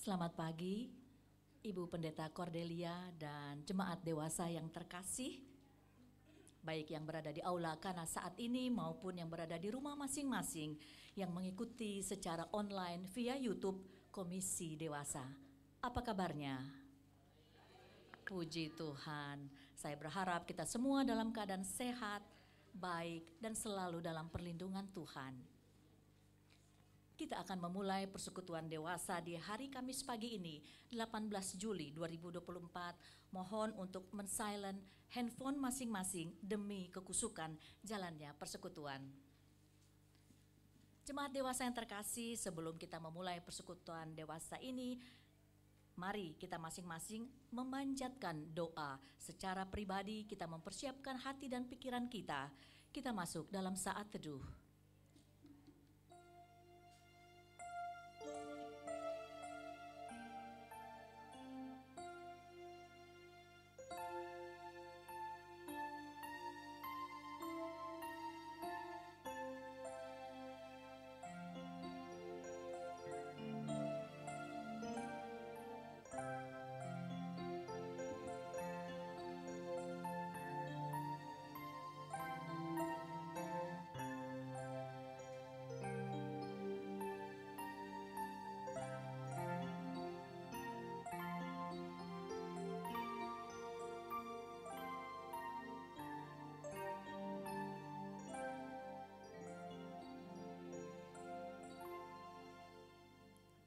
Selamat pagi, Ibu Pendeta Cordelia dan jemaat dewasa yang terkasih, baik yang berada di aula Kana saat ini maupun yang berada di rumah masing-masing yang mengikuti secara online via YouTube Komisi Dewasa. Apa kabarnya? Puji Tuhan, saya berharap kita semua dalam keadaan sehat, baik, dan selalu dalam perlindungan Tuhan. Kita akan memulai persekutuan dewasa di hari Kamis pagi ini, 18 Juli 2024. Mohon untuk men-silent handphone masing-masing demi kekusukan jalannya persekutuan. Jemaat dewasa yang terkasih, sebelum kita memulai persekutuan dewasa ini, mari kita masing-masing memanjatkan doa. Secara pribadi kita mempersiapkan hati dan pikiran kita. Kita masuk dalam saat teduh.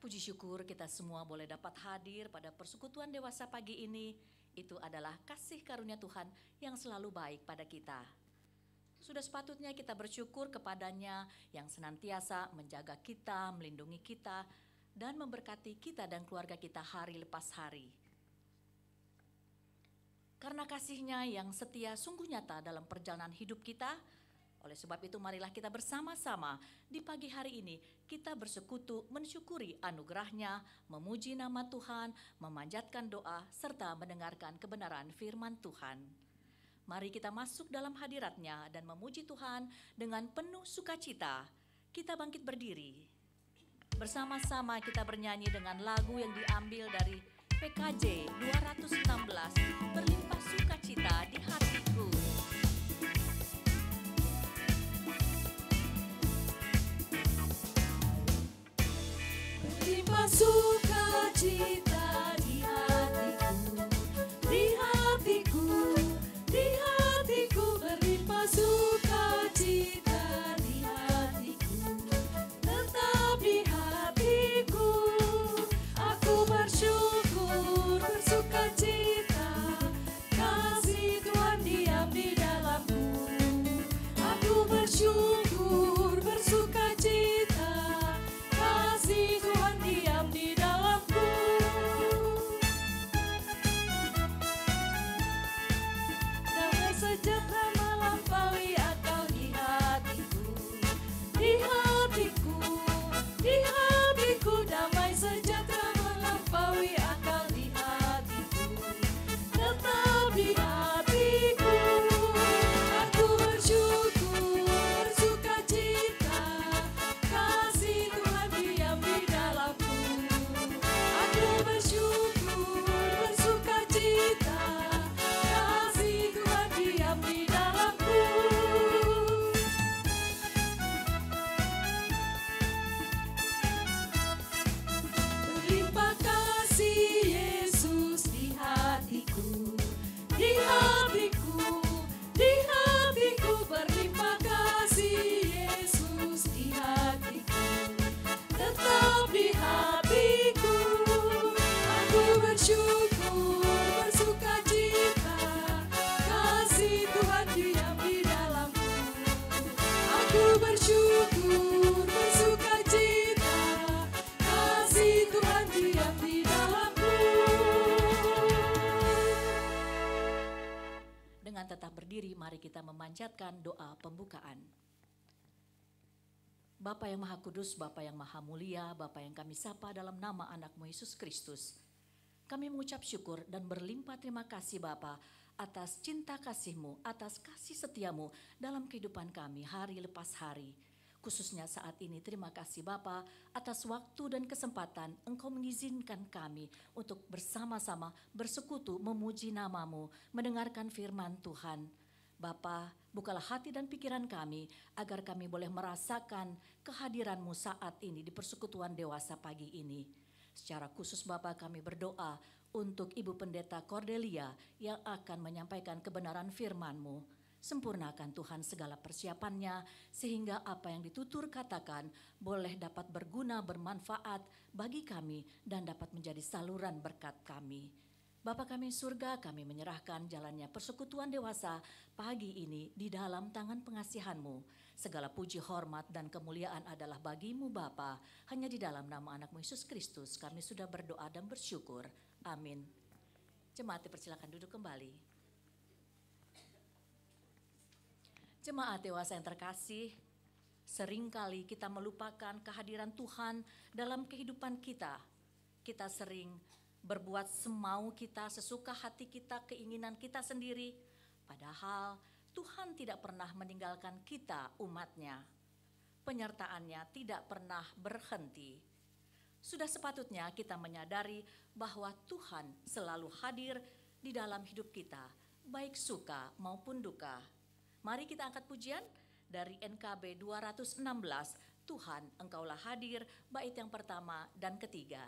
Puji syukur kita semua boleh dapat hadir pada persekutuan dewasa pagi ini. Itu adalah kasih karunia Tuhan yang selalu baik pada kita. Sudah sepatutnya kita bersyukur kepadanya yang senantiasa menjaga kita, melindungi kita, dan memberkati kita dan keluarga kita hari lepas hari. Karena kasih-Nya yang setia sungguh nyata dalam perjalanan hidup kita. Oleh sebab itu marilah kita bersama-sama di pagi hari ini kita bersekutu mensyukuri anugerah-Nya, memuji nama Tuhan, memanjatkan doa, serta mendengarkan kebenaran firman Tuhan. Mari kita masuk dalam hadirat-Nya dan memuji Tuhan dengan penuh sukacita. Kita bangkit berdiri. Bersama-sama kita bernyanyi dengan lagu yang diambil dari PKJ 216, Berlimpah Sukacita di Hatiku. Berlimpah sukacita di hatiku, di hatiku, di hatiku. Berlimpah sukacita di hatiku, tetap di hatiku. Aku bersyukur, bersukacita, kasih Tuhan diam di dalamku. Aku bersyukur, bersukacita, kasih Tuhan diam di dalamku. Damai sejahtera melampaui akal di hatiku, di hatiku, di hatiku. Damai sejahtera melampaui akal di hatiku, tetap di hatiku. Aku bersyukur, bersukacita, kasih Tuhan diam di dalamku. Aku bersyukur, bersukacita, kasih Tuhan diam di dalamku. Berlimpah kasih Yesus di hatiku, di hatiku, di hatiku. Berlimpah kasih Yesus di hatiku, tetap di hatiku. Aku bersyukur, bersukacita, kasih Tuhan diam di dalamku. Aku bersyukur, bersukacita, kasih Tuhan diam di dalamku. Dengan tetap berdiri, mari kita memanjatkan doa pembukaan. Bapa yang Maha Kudus, Bapa yang Maha Mulia, Bapa yang kami sapa dalam nama anak-Mu Yesus Kristus. Kami mengucap syukur dan berlimpah terima kasih Bapa atas cinta kasih-Mu, atas kasih setia-Mu dalam kehidupan kami hari lepas hari. Khususnya saat ini terima kasih Bapa atas waktu dan kesempatan Engkau mengizinkan kami untuk bersama-sama bersekutu memuji nama-Mu, mendengarkan firman Tuhan. Bapa, bukalah hati dan pikiran kami agar kami boleh merasakan kehadiran-Mu saat ini di persekutuan dewasa pagi ini. Secara khusus Bapa kami berdoa untuk Ibu Pendeta Cordelia yang akan menyampaikan kebenaran firman-Mu. Sempurnakan Tuhan segala persiapannya sehingga apa yang ditutur katakan boleh dapat berguna bermanfaat bagi kami dan dapat menjadi saluran berkat kami. Bapa kami surga, kami menyerahkan jalannya persekutuan dewasa pagi ini di dalam tangan pengasihan-Mu. Segala puji, hormat, dan kemuliaan adalah bagi-Mu Bapa. Hanya di dalam nama anak-Mu Yesus Kristus kami sudah berdoa dan bersyukur. Amin. Jemaat dipersilakan duduk kembali. Jemaat dewasa yang terkasih, seringkali kita melupakan kehadiran Tuhan dalam kehidupan kita. Kita sering berbuat semau kita, sesuka hati kita, keinginan kita sendiri. Padahal Tuhan tidak pernah meninggalkan kita umat-Nya. Penyertaan-Nya tidak pernah berhenti. Sudah sepatutnya kita menyadari bahwa Tuhan selalu hadir di dalam hidup kita, baik suka maupun duka. Mari kita angkat pujian dari NKB 216, Tuhan Engkaulah hadir, bait yang pertama dan ketiga.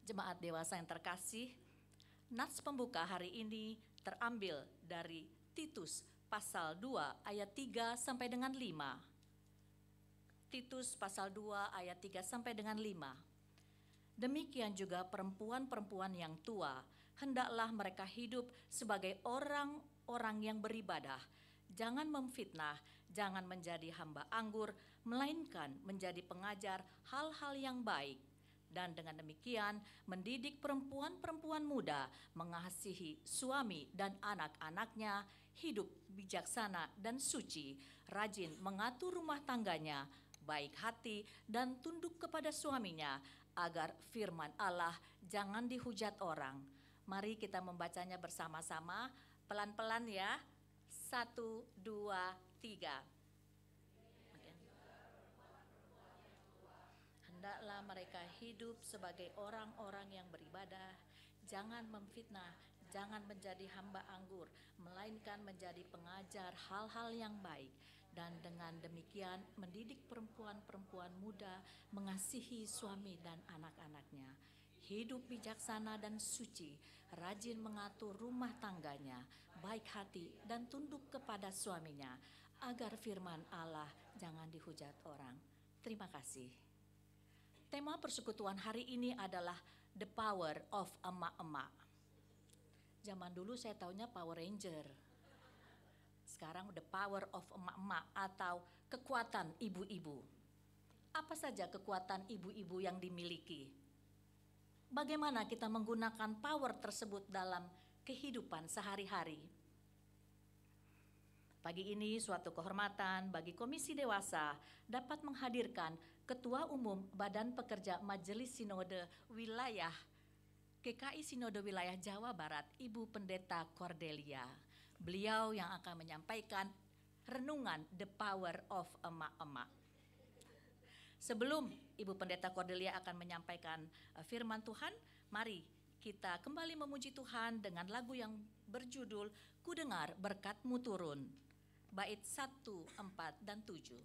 Jemaat dewasa yang terkasih, nats pembuka hari ini terambil dari Titus pasal 2 ayat 3 sampai dengan 5. Titus pasal 2 ayat 3 sampai dengan 5. Demikian juga perempuan-perempuan yang tua, hendaklah mereka hidup sebagai orang-orang yang beribadah. Jangan memfitnah, jangan menjadi hamba anggur, melainkan menjadi pengajar hal-hal yang baik. Dan dengan demikian mendidik perempuan-perempuan muda mengasihi suami dan anak-anaknya, hidup bijaksana dan suci, rajin mengatur rumah tangganya, baik hati dan tunduk kepada suaminya, agar firman Allah jangan dihujat orang. Mari kita membacanya bersama-sama, pelan-pelan ya. 1, 2, 3. Hendaklah mereka hidup sebagai orang-orang yang beribadah, jangan memfitnah, jangan menjadi hamba anggur, melainkan menjadi pengajar hal-hal yang baik. dan dengan demikian mendidik perempuan-perempuan muda mengasihi suami dan anak-anaknya, hidup bijaksana dan suci, rajin mengatur rumah tangganya, baik hati dan tunduk kepada suaminya, agar firman Allah jangan dihujat orang. Terima kasih. Tema persekutuan hari ini adalah The Power of Emak-emak. Zaman dulu saya taunya Power Ranger. Sekarang The Power of Emak-emak atau kekuatan ibu-ibu. Apa saja kekuatan ibu-ibu yang dimiliki? Bagaimana kita menggunakan power tersebut dalam kehidupan sehari-hari? Pagi ini suatu kehormatan bagi Komisi Dewasa dapat menghadirkan Ketua Umum Badan Pekerja Majelis Sinode Wilayah GKI Sinode Wilayah Jawa Barat, Ibu Pendeta Cordelia. Beliau yang akan menyampaikan renungan The Power of Emak-emak. Sebelum Ibu Pendeta Cordelia akan menyampaikan firman Tuhan, mari kita kembali memuji Tuhan dengan lagu yang berjudul Ku Dengar Berkat-Mu Turun. Bait 1, 4, dan 7.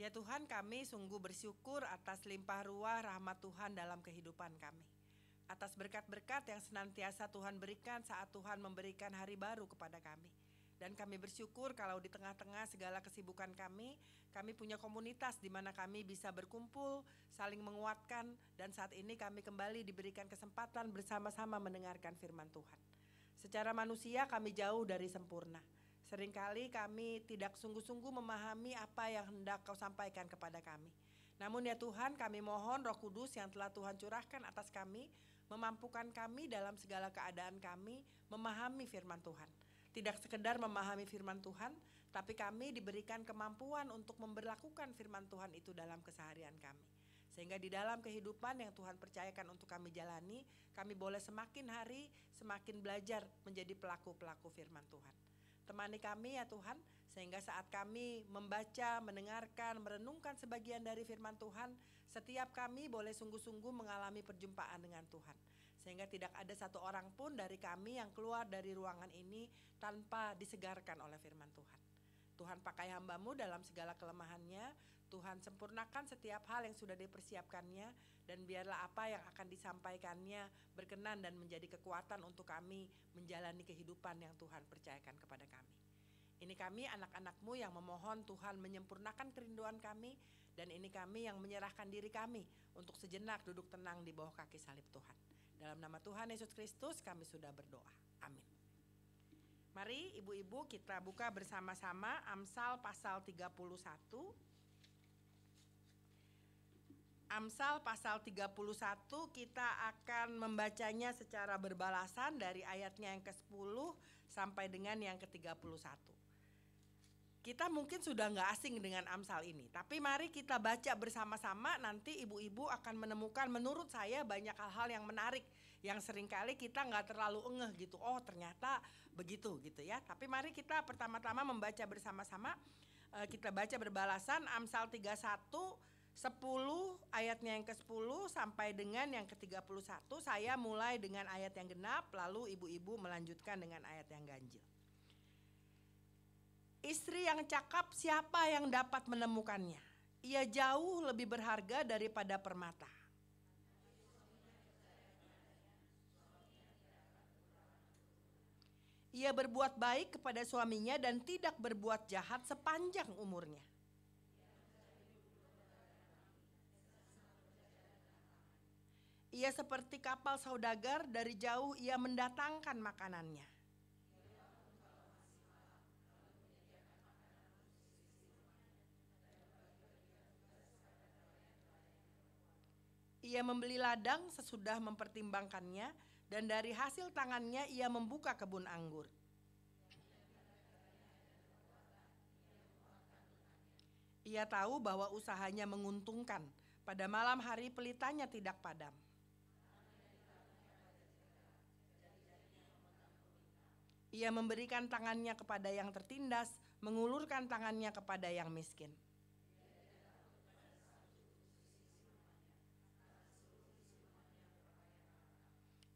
Ya Tuhan, kami sungguh bersyukur atas limpah ruah rahmat Tuhan dalam kehidupan kami. Atas berkat-berkat yang senantiasa Tuhan berikan saat Tuhan memberikan hari baru kepada kami. Dan kami bersyukur kalau di tengah-tengah segala kesibukan kami punya komunitas di mana kami bisa berkumpul, saling menguatkan, dan saat ini kami kembali diberikan kesempatan bersama-sama mendengarkan firman Tuhan. Secara manusia kami jauh dari sempurna. Seringkali kami tidak sungguh-sungguh memahami apa yang hendak Kau sampaikan kepada kami. Namun ya Tuhan, kami mohon Roh Kudus yang telah Tuhan curahkan atas kami, memampukan kami dalam segala keadaan kami memahami firman Tuhan. Tidak sekedar memahami firman Tuhan, tapi kami diberikan kemampuan untuk memberlakukan firman Tuhan itu dalam keseharian kami. Sehingga di dalam kehidupan yang Tuhan percayakan untuk kami jalani, kami boleh semakin hari semakin belajar menjadi pelaku-pelaku firman Tuhan. Temani kami ya Tuhan, sehingga saat kami membaca, mendengarkan, merenungkan sebagian dari firman Tuhan, setiap kami boleh sungguh-sungguh mengalami perjumpaan dengan Tuhan. Sehingga tidak ada satu orang pun dari kami yang keluar dari ruangan ini tanpa disegarkan oleh firman Tuhan. Tuhan pakai hamba-Mu dalam segala kelemahannya, Tuhan sempurnakan setiap hal yang sudah dipersiapkannya, dan biarlah apa yang akan disampaikannya berkenan dan menjadi kekuatan untuk kami menjalani kehidupan yang Tuhan percayakan kepada kami. Ini kami anak-anak-Mu yang memohon Tuhan menyempurnakan kerinduan kami, dan ini kami yang menyerahkan diri kami untuk sejenak duduk tenang di bawah kaki salib Tuhan. Dalam nama Tuhan Yesus Kristus kami sudah berdoa. Amin. Mari ibu-ibu kita buka bersama-sama Amsal pasal 31. Amsal pasal 31 kita akan membacanya secara berbalasan dari ayatnya yang ke-10 sampai dengan yang ke-31. Kita mungkin sudah nggak asing dengan Amsal ini, tapi mari kita baca bersama-sama, nanti ibu-ibu akan menemukan menurut saya banyak hal-hal yang menarik yang seringkali kita nggak terlalu ngeh gitu, oh ternyata begitu gitu ya. Tapi mari kita pertama-tama membaca bersama-sama, kita baca berbalasan Amsal 31, 10 ayatnya yang ke-10 sampai dengan yang ke-31. Saya mulai dengan ayat yang genap, lalu ibu-ibu melanjutkan dengan ayat yang ganjil. Istri yang cakap siapa yang dapat menemukannya? Ia jauh lebih berharga daripada permata. Ia berbuat baik kepada suaminya dan tidak berbuat jahat sepanjang umurnya. Ia seperti kapal saudagar, dari jauh ia mendatangkan makanannya. Ia membeli ladang sesudah mempertimbangkannya, dan dari hasil tangannya ia membuka kebun anggur. Ia tahu bahwa usahanya menguntungkan, pada malam hari pelitanya tidak padam. Ia memberikan tangannya kepada yang tertindas, mengulurkan tangannya kepada yang miskin.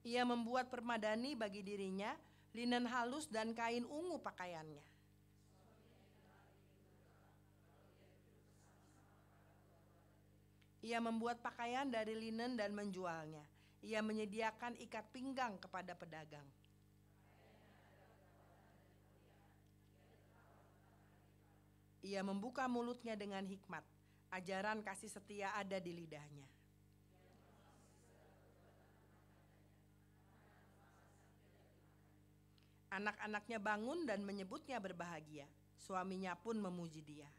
Ia membuat permadani bagi dirinya, linen halus dan kain ungu pakaiannya. Ia membuat pakaian dari linen dan menjualnya. Ia menyediakan ikat pinggang kepada pedagang. Ia membuka mulutnya dengan hikmat. Ajaran kasih setia ada di lidahnya. Anak-anaknya bangun dan menyebutnya berbahagia. Suaminya pun memuji dia.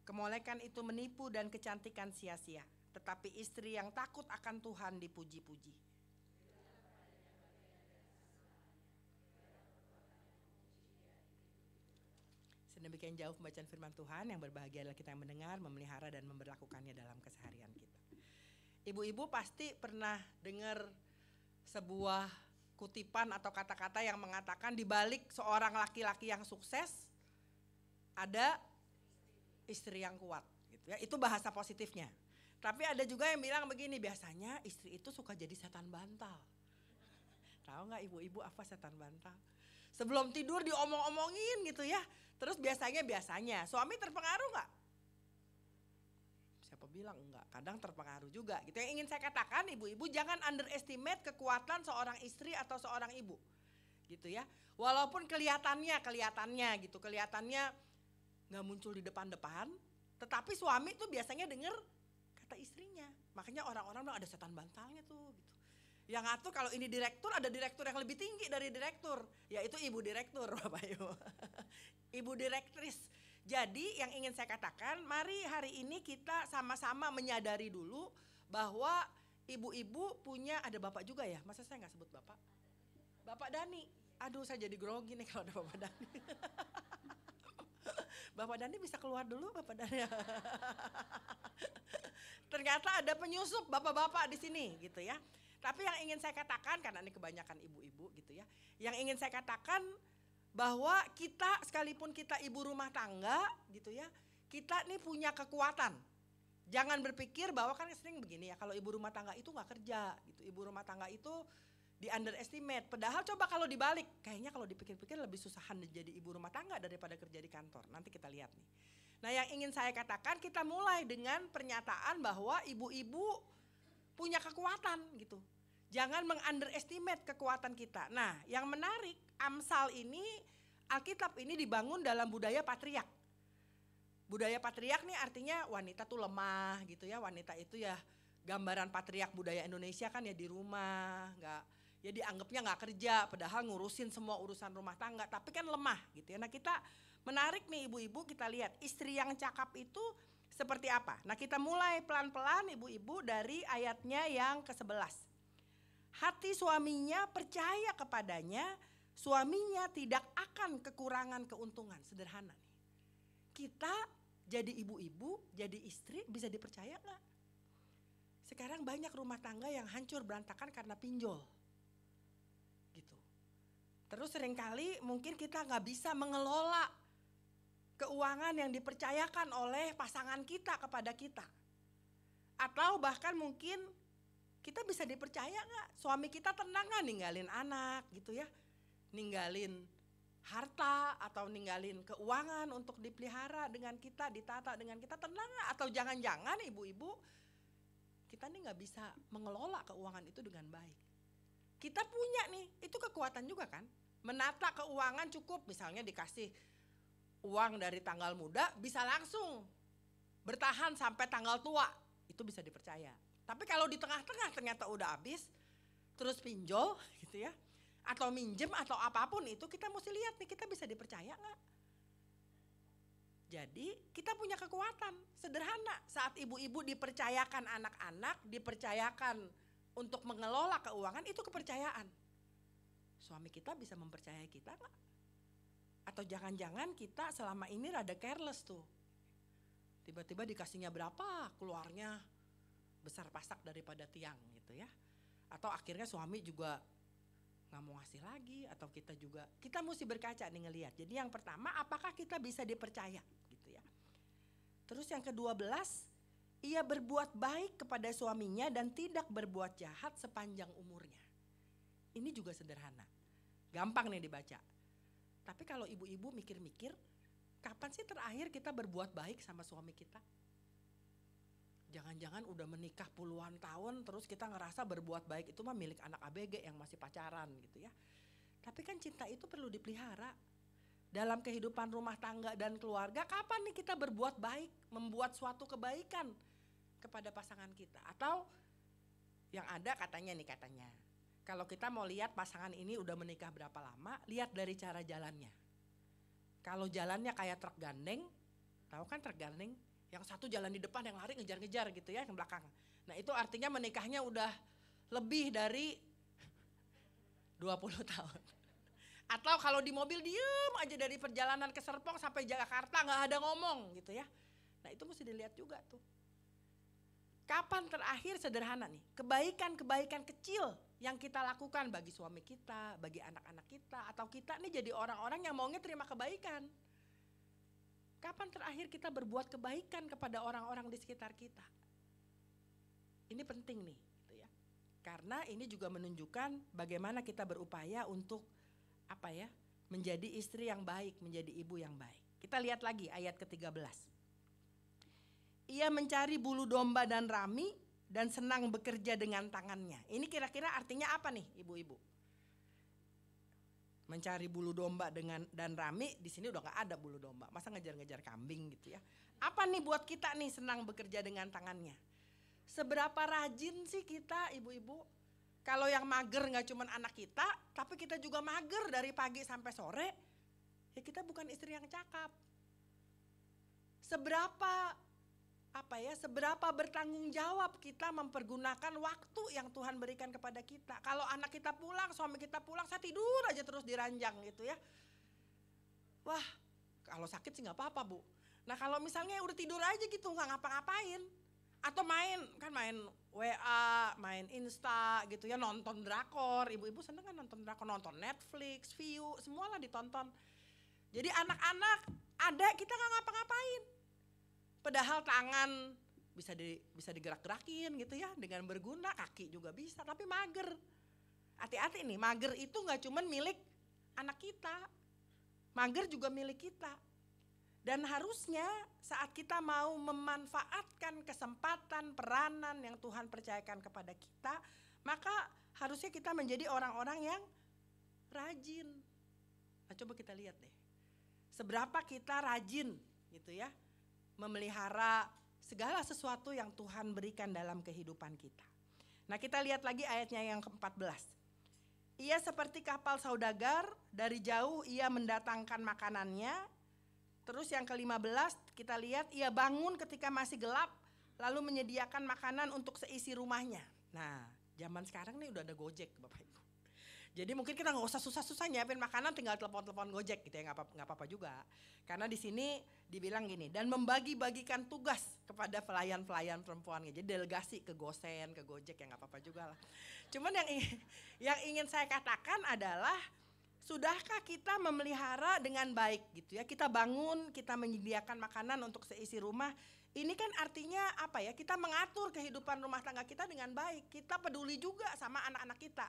Kemolekan itu menipu dan kecantikan sia-sia, tetapi istri yang takut akan Tuhan dipuji-puji. Sedemikian jauh pembacaan firman Tuhan, yang berbahagia adalah kita yang mendengar, memelihara dan memberlakukannya dalam keseharian kita. Ibu-ibu pasti pernah dengar sebuah kutipan atau kata-kata yang mengatakan di balik seorang laki-laki yang sukses ada istri yang kuat gitu ya. Itu bahasa positifnya. Tapi ada juga yang bilang begini, biasanya istri itu suka jadi setan bantal. Tahu nggak ibu-ibu apa setan bantal? Sebelum tidur diomong-omongin gitu ya. Terus biasanya suami terpengaruh nggak? Siapa bilang enggak? Kadang terpengaruh juga gitu. Yang ingin saya katakan, ibu-ibu jangan underestimate kekuatan seorang istri atau seorang ibu. Gitu ya. Walaupun kelihatannya gitu, kelihatannya nggak muncul di depan-depan, tetapi suami tuh biasanya dengar kata istrinya. Makanya orang-orang bilang ada setan bantalnya tuh gitu. Yang ngatur kalau ini direktur, ada direktur yang lebih tinggi dari direktur, yaitu ibu direktur, Bapak Ibu. Ibu direktris. Jadi yang ingin saya katakan, mari hari ini kita sama-sama menyadari dulu bahwa ibu-ibu punya, ada bapak juga ya, masa saya nggak sebut bapak? Bapak Dani, aduh saya jadi grogi nih kalau ada Bapak Dani. Bapak Dani bisa keluar dulu, Bapak Dani. Ternyata ada penyusup bapak-bapak di sini gitu ya. Tapi yang ingin saya katakan, karena ini kebanyakan ibu-ibu gitu ya, yang ingin saya katakan bahwa kita sekalipun kita ibu rumah tangga gitu ya, kita nih punya kekuatan. Jangan berpikir bahwa kan sering begini ya, kalau ibu rumah tangga itu nggak kerja gitu, ibu rumah tangga itu di underestimate. Padahal coba kalau dibalik, kayaknya kalau dipikir-pikir lebih susahan jadi ibu rumah tangga daripada kerja di kantor. Nanti kita lihat nih. Nah, yang ingin saya katakan, kita mulai dengan pernyataan bahwa ibu-ibu punya kekuatan gitu. Jangan meng-underestimate kekuatan kita. Nah, yang menarik, Amsal ini, Alkitab ini dibangun dalam budaya patriark. Budaya patriark nih artinya wanita tuh lemah gitu ya. Wanita itu ya gambaran patriark budaya Indonesia kan ya di rumah, ya dianggapnya nggak kerja, padahal ngurusin semua urusan rumah tangga, tapi kan lemah gitu ya. Nah, kita menarik nih ibu-ibu, kita lihat istri yang cakap itu seperti apa. Nah, kita mulai pelan-pelan ibu-ibu dari ayatnya yang ke-11. Hati suaminya percaya kepadanya, suaminya tidak akan kekurangan keuntungan. Sederhana nih. Kita jadi ibu-ibu, jadi istri bisa dipercaya gak? Sekarang banyak rumah tangga yang hancur berantakan karena pinjol. Gitu. Terus seringkali mungkin kita gak bisa mengelola keuangan yang dipercayakan oleh pasangan kita kepada kita. Atau bahkan mungkin kita bisa dipercaya gak? Suami kita tenang gak ninggalin anak gitu ya. Ninggalin harta atau ninggalin keuangan untuk dipelihara dengan kita, ditata dengan kita, tenang gak? Atau jangan-jangan ibu-ibu kita nih gak bisa mengelola keuangan itu dengan baik. Kita punya nih, itu kekuatan juga kan. Menata keuangan cukup, misalnya dikasih uang dari tanggal muda bisa langsung bertahan sampai tanggal tua, itu bisa dipercaya. Tapi kalau di tengah-tengah ternyata udah habis, terus pinjol gitu ya, atau minjem atau apapun itu, kita mesti lihat nih kita bisa dipercaya gak? Jadi kita punya kekuatan, sederhana. Saat ibu-ibu dipercayakan anak-anak, dipercayakan untuk mengelola keuangan, itu kepercayaan. Suami kita bisa mempercayai kita gak? Atau jangan-jangan kita selama ini rada careless tuh. Tiba-tiba dikasihnya berapa, keluarnya besar pasak daripada tiang gitu ya. Atau akhirnya suami juga gak mau ngasih lagi, atau kita mesti berkaca nih ngelihat. Jadi yang pertama, apakah kita bisa dipercaya gitu ya. Terus yang ke-12, ia berbuat baik kepada suaminya dan tidak berbuat jahat sepanjang umurnya. Ini juga sederhana, gampang nih dibaca. Tapi kalau ibu-ibu mikir-mikir, kapan sih terakhir kita berbuat baik sama suami kita? Jangan-jangan udah menikah puluhan tahun terus kita ngerasa berbuat baik itu mah milik anak ABG yang masih pacaran gitu ya. Tapi kan cinta itu perlu dipelihara. Dalam kehidupan rumah tangga dan keluarga, kapan nih kita berbuat baik, membuat suatu kebaikan kepada pasangan kita? Atau yang ada katanya, kalau kita mau lihat pasangan ini udah menikah berapa lama, lihat dari cara jalannya. Kalau jalannya kayak truk gandeng, tahu kan truk gandeng? Yang satu jalan di depan, yang lari ngejar-ngejar gitu ya, yang belakang. Nah itu artinya menikahnya udah lebih dari 20 tahun. Atau kalau di mobil diem aja dari perjalanan ke Serpong sampai Jakarta gak ada ngomong gitu ya. Nah itu mesti dilihat juga tuh. Kapan terakhir, sederhana nih, kebaikan-kebaikan kecil yang kita lakukan bagi suami kita, bagi anak-anak kita, atau kita nih jadi orang-orang yang maunya terima kebaikan. Kapan terakhir kita berbuat kebaikan kepada orang-orang di sekitar kita? Ini penting nih, gitu ya. Karena ini juga menunjukkan bagaimana kita berupaya untuk menjadi istri yang baik, menjadi ibu yang baik. Kita lihat lagi ayat ke-13. Ia mencari bulu domba dan rami dan senang bekerja dengan tangannya. Ini kira-kira artinya apa nih, ibu-ibu? Mencari bulu domba dan rami, di sini udah nggak ada bulu domba, masa ngejar-ngejar kambing gitu ya. Apa nih buat kita nih senang bekerja dengan tangannya? Seberapa rajin sih kita ibu-ibu? Kalau yang mager nggak cuma anak kita, tapi kita juga mager dari pagi sampai sore, ya kita bukan istri yang cakap. Seberapa bertanggung jawab kita mempergunakan waktu yang Tuhan berikan kepada kita. Kalau anak kita pulang, suami kita pulang, saya tidur aja terus di ranjang gitu ya. Wah, kalau sakit sih gak apa-apa Bu. Nah kalau misalnya udah tidur aja gitu, gak ngapa-ngapain. Atau main WA, main Insta gitu ya, nonton drakor. Ibu-ibu seneng kan nonton drakor, nonton Netflix, View, semualah ditonton. Jadi anak-anak ada, kita gak ngapa-ngapain. Padahal tangan bisa digerak-gerakin gitu ya, dengan berguna, kaki juga bisa, tapi mager. Hati-hati nih, mager itu nggak cuma milik anak kita, mager juga milik kita. Dan harusnya saat kita mau memanfaatkan kesempatan, peranan yang Tuhan percayakan kepada kita, maka harusnya kita menjadi orang-orang yang rajin. Nah, coba kita lihat deh, seberapa kita rajin gitu ya, memelihara segala sesuatu yang Tuhan berikan dalam kehidupan kita. Nah, kita lihat lagi ayatnya yang ke-14. Ia seperti kapal saudagar, dari jauh ia mendatangkan makanannya. Terus yang ke-15 kita lihat, ia bangun ketika masih gelap, lalu menyediakan makanan untuk seisi rumahnya. Nah, zaman sekarang nih udah ada Gojek Bapak Ibu. Jadi mungkin kita nggak usah susah-susah nyiapin makanan, tinggal telepon-telepon Gojek gitu ya, nggak apa-apa juga. Karena di sini dibilang gini, dan membagi-bagikan tugas kepada pelayan-pelayan perempuannya. Jadi delegasi ke Gosen, ke Gojek, ya nggak apa-apa juga lah. Cuman yang ingin saya katakan adalah, sudahkah kita memelihara dengan baik gitu ya? Kita bangun, kita menyediakan makanan untuk seisi rumah. Ini kan artinya apa ya? Kita mengatur kehidupan rumah tangga kita dengan baik. Kita peduli juga sama anak-anak kita.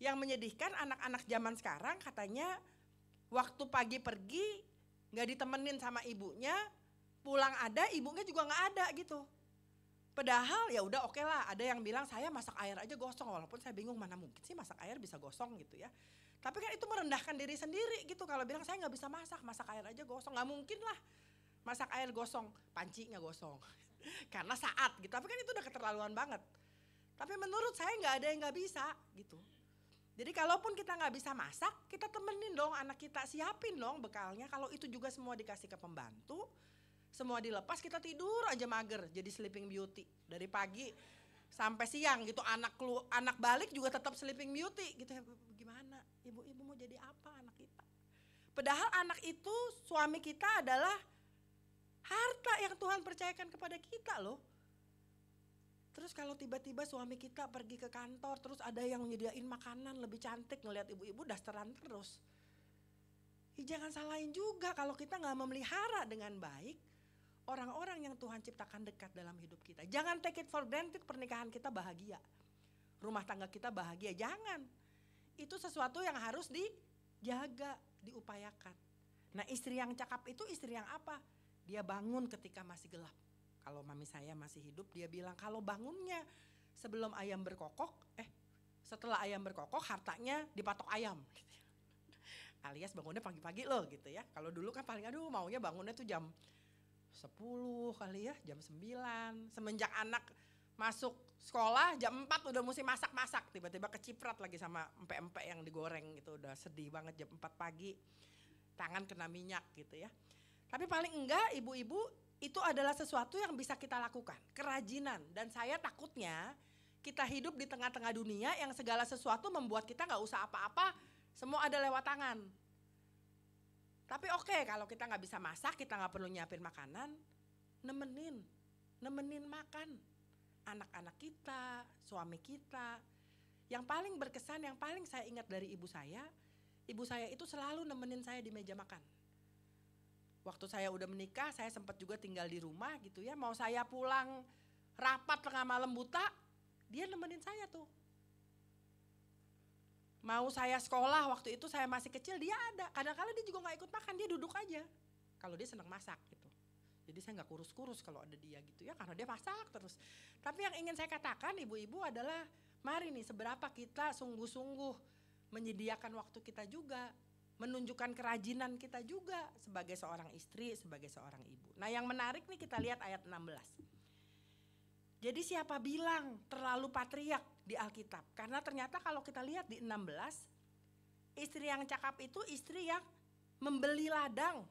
Yang menyedihkan, anak-anak zaman sekarang katanya waktu pagi pergi nggak ditemenin sama ibunya, pulang ada ibunya juga nggak ada gitu. Padahal ya udah oke lah, ada yang bilang saya masak air aja gosong, walaupun saya bingung mana mungkin sih masak air bisa gosong gitu ya. Tapi kan itu merendahkan diri sendiri gitu, kalau bilang saya nggak bisa masak air aja gosong, nggak mungkin lah masak air gosong, pancinya gosong. Karena saat gitu, tapi kan itu udah keterlaluan banget. Tapi menurut saya nggak ada yang nggak bisa gitu. Jadi kalaupun kita nggak bisa masak, kita temenin dong anak kita, siapin dong bekalnya. Kalau itu juga semua dikasih ke pembantu, semua dilepas, kita tidur aja mager, jadi sleeping beauty dari pagi sampai siang gitu. Anak balik juga tetap sleeping beauty gitu. Gimana? Ibu-ibu mau jadi apa anak kita? Padahal anak itu, suami kita adalah harta yang Tuhan percayakan kepada kita loh. Terus kalau tiba-tiba suami kita pergi ke kantor, terus ada yang nyediain makanan lebih cantik, ngelihat ibu-ibu dasteran terus. Jangan salahin juga kalau kita gak memelihara dengan baik orang-orang yang Tuhan ciptakan dekat dalam hidup kita. Jangan take it for granted pernikahan kita bahagia, rumah tangga kita bahagia, jangan. Itu sesuatu yang harus dijaga, diupayakan. Nah, istri yang cakap itu istri yang apa? Dia bangun ketika masih gelap. Kalau mami saya masih hidup, dia bilang kalau bangunnya sebelum ayam berkokok, setelah ayam berkokok hartanya dipatok ayam. Alias bangunnya pagi-pagi loh gitu ya. Kalau dulu kan paling maunya bangunnya tuh jam 10 kali ya, jam 9. Semenjak anak masuk sekolah jam 4 udah mesti masak-masak. Tiba-tiba keciprat lagi sama empek-empek yang digoreng gitu. Udah sedih banget jam 4 pagi, tangan kena minyak gitu ya. Tapi paling enggak ibu-ibu, itu adalah sesuatu yang bisa kita lakukan, kerajinan. Dan saya takutnya kita hidup di tengah-tengah dunia yang segala sesuatu membuat kita gak usah apa-apa, semua ada lewat tangan. Tapi oke, kalau kita gak bisa masak, kita gak perlu nyiapin makanan, nemenin makan anak-anak kita, suami kita. Yang paling berkesan, yang paling saya ingat dari ibu saya itu selalu nemenin saya di meja makan. Waktu saya udah menikah, saya sempat juga tinggal di rumah gitu ya. Mau saya pulang rapat tengah malam buta, dia nemenin saya tuh. Mau saya sekolah, waktu itu saya masih kecil, dia ada. Kadang-kadang dia juga gak ikut makan, dia duduk aja. Kalau dia senang masak gitu. Jadi saya gak kurus-kurus kalau ada dia gitu ya, karena dia masak terus. Tapi yang ingin saya katakan ibu-ibu adalah, mari nih seberapa kita sungguh-sungguh menyediakan waktu kita juga, menunjukkan kerajinan kita juga sebagai seorang istri, sebagai seorang ibu. Nah, yang menarik nih kita lihat ayat 16. Jadi siapa bilang terlalu patriark di Alkitab? Karena ternyata kalau kita lihat di 16, istri yang cakap itu istri yang membeli ladang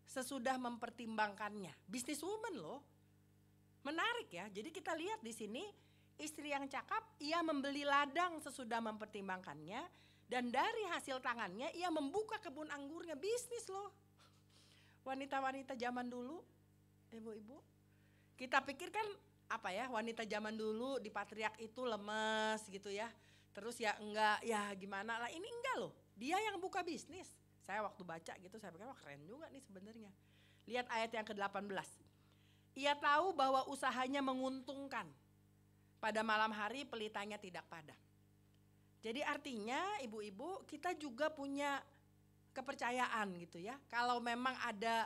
sesudah mempertimbangkannya. Businesswoman loh. Menarik ya. Jadi kita lihat di sini istri yang cakap, ia membeli ladang sesudah mempertimbangkannya. Dan dari hasil tangannya ia membuka kebun anggurnya, bisnis loh. Wanita-wanita zaman dulu, ibu-ibu. Kita pikir kan apa ya, wanita zaman dulu di patriark itu lemes gitu ya. Terus ya enggak, ya gimana lah, ini enggak loh. Dia yang buka bisnis. Saya waktu baca gitu saya pikir wah keren juga nih sebenarnya. Lihat ayat yang ke-18. Ia tahu bahwa usahanya menguntungkan. Pada malam hari pelitanya tidak padam. Jadi artinya ibu-ibu kita juga punya kepercayaan gitu ya. Kalau memang ada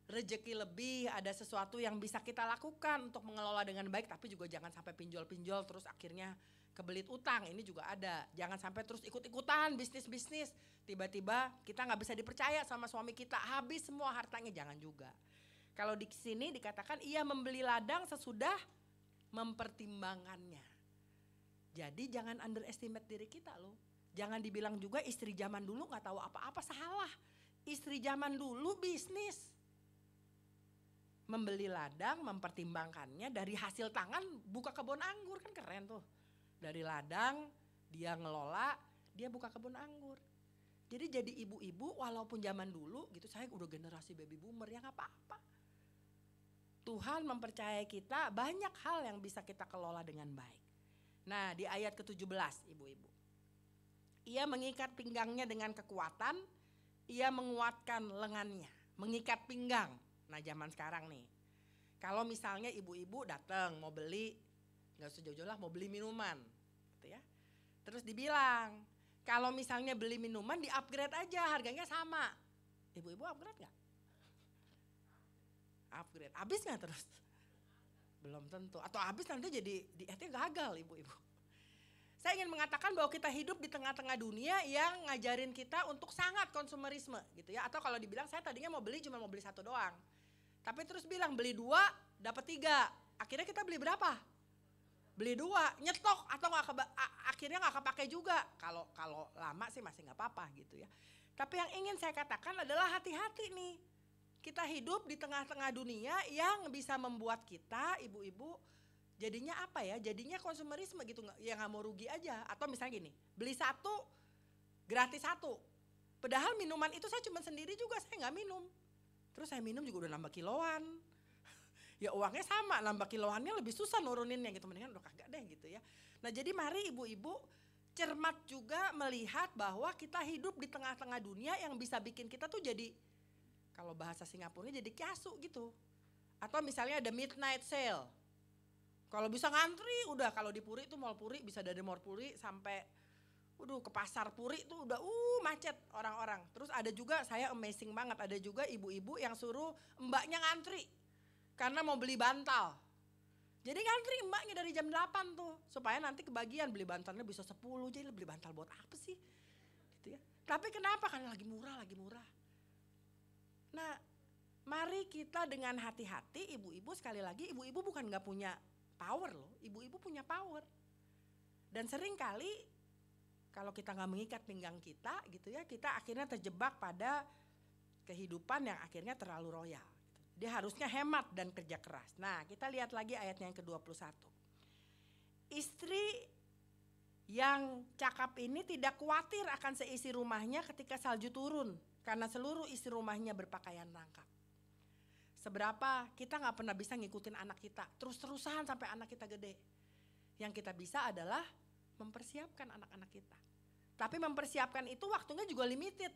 rezeki lebih, ada sesuatu yang bisa kita lakukan untuk mengelola dengan baik, tapi juga jangan sampai pinjol-pinjol terus akhirnya kebelit utang, ini juga ada. Jangan sampai terus ikut-ikutan bisnis-bisnis, tiba-tiba kita nggak bisa dipercaya sama suami kita, habis semua hartanya, jangan juga. Kalau di sini dikatakan ia membeli ladang sesudah mempertimbangannya. Jadi jangan underestimate diri kita loh. Jangan dibilang juga istri zaman dulu gak tahu apa-apa, salah. Istri zaman dulu bisnis. Membeli ladang, mempertimbangkannya, dari hasil tangan buka kebun anggur, kan keren tuh. Dari ladang dia ngelola, dia buka kebun anggur. Jadi jadi ibu-ibu walaupun zaman dulu gitu, saya udah generasi baby boomer ya gak apa-apa. Tuhan mempercayai kita banyak hal yang bisa kita kelola dengan baik. Nah di ayat ke-17 ibu-ibu. Ia mengikat pinggangnya dengan kekuatan, ia menguatkan lengannya. Mengikat pinggang, nah zaman sekarang nih. Kalau misalnya ibu-ibu datang mau beli, gak usah jauh-jauh lah, mau beli minuman gitu ya. Terus dibilang, kalau misalnya beli minuman di upgrade aja, harganya sama. Ibu-ibu upgrade gak? Upgrade, habis gak terus? Belum tentu, atau habis nanti jadi dietnya gagal ibu-ibu. Saya ingin mengatakan bahwa kita hidup di tengah-tengah dunia yang ngajarin kita untuk sangat konsumerisme gitu ya. Atau kalau dibilang saya tadinya mau beli cuma mau beli satu doang. Tapi terus bilang beli 2 dapat 3. Akhirnya kita beli berapa? Beli 2, nyetok atau akhirnya gak kepake juga. Kalau lama sih masih gak apa-apa gitu ya. Tapi yang ingin saya katakan adalah hati-hati nih. Kita hidup di tengah-tengah dunia yang bisa membuat kita ibu-ibu jadinya apa ya, jadinya konsumerisme gitu, ya gak mau rugi aja. Atau misalnya gini, beli 1 gratis 1. Padahal minuman itu saya cuma sendiri juga, saya gak minum. Terus saya minum juga udah nambah kiloan. Ya uangnya sama, nambah kiloannya lebih susah nuruninnya gitu, mendingan udah kagak deh gitu ya. Nah jadi mari ibu-ibu cermat juga melihat bahwa kita hidup di tengah-tengah dunia yang bisa bikin kita tuh jadi, kalau bahasa Singapuranya jadi kiasu gitu. Atau misalnya ada midnight sale. Kalau bisa ngantri udah, kalau di Puri itu Mall Puri bisa dari Mall Puri sampai ke pasar Puri tuh udah macet orang-orang. Terus ada juga, saya amazing banget, ada juga ibu-ibu yang suruh mbaknya ngantri karena mau beli bantal. Jadi ngantri mbaknya dari jam 8 tuh supaya nanti kebagian, beli bantalnya bisa 10. Jadi beli bantal buat apa sih? Gitu ya. Tapi kenapa? Karena lagi murah. Nah, mari kita dengan hati-hati ibu-ibu, sekali lagi ibu-ibu bukan gak punya power loh, ibu-ibu punya power. Dan sering kali kalau kita gak mengikat pinggang kita gitu ya, kita akhirnya terjebak pada kehidupan yang akhirnya terlalu royal. Dia harusnya hemat dan kerja keras. Nah kita lihat lagi ayatnya yang ke-21. Istri yang cakap ini tidak khawatir akan seisi rumahnya ketika salju turun, karena seluruh isi rumahnya berpakaian rangkap. Seberapa kita gak pernah bisa ngikutin anak kita terus-terusan sampai anak kita gede. Yang kita bisa adalah mempersiapkan anak-anak kita. Tapi mempersiapkan itu waktunya juga limited.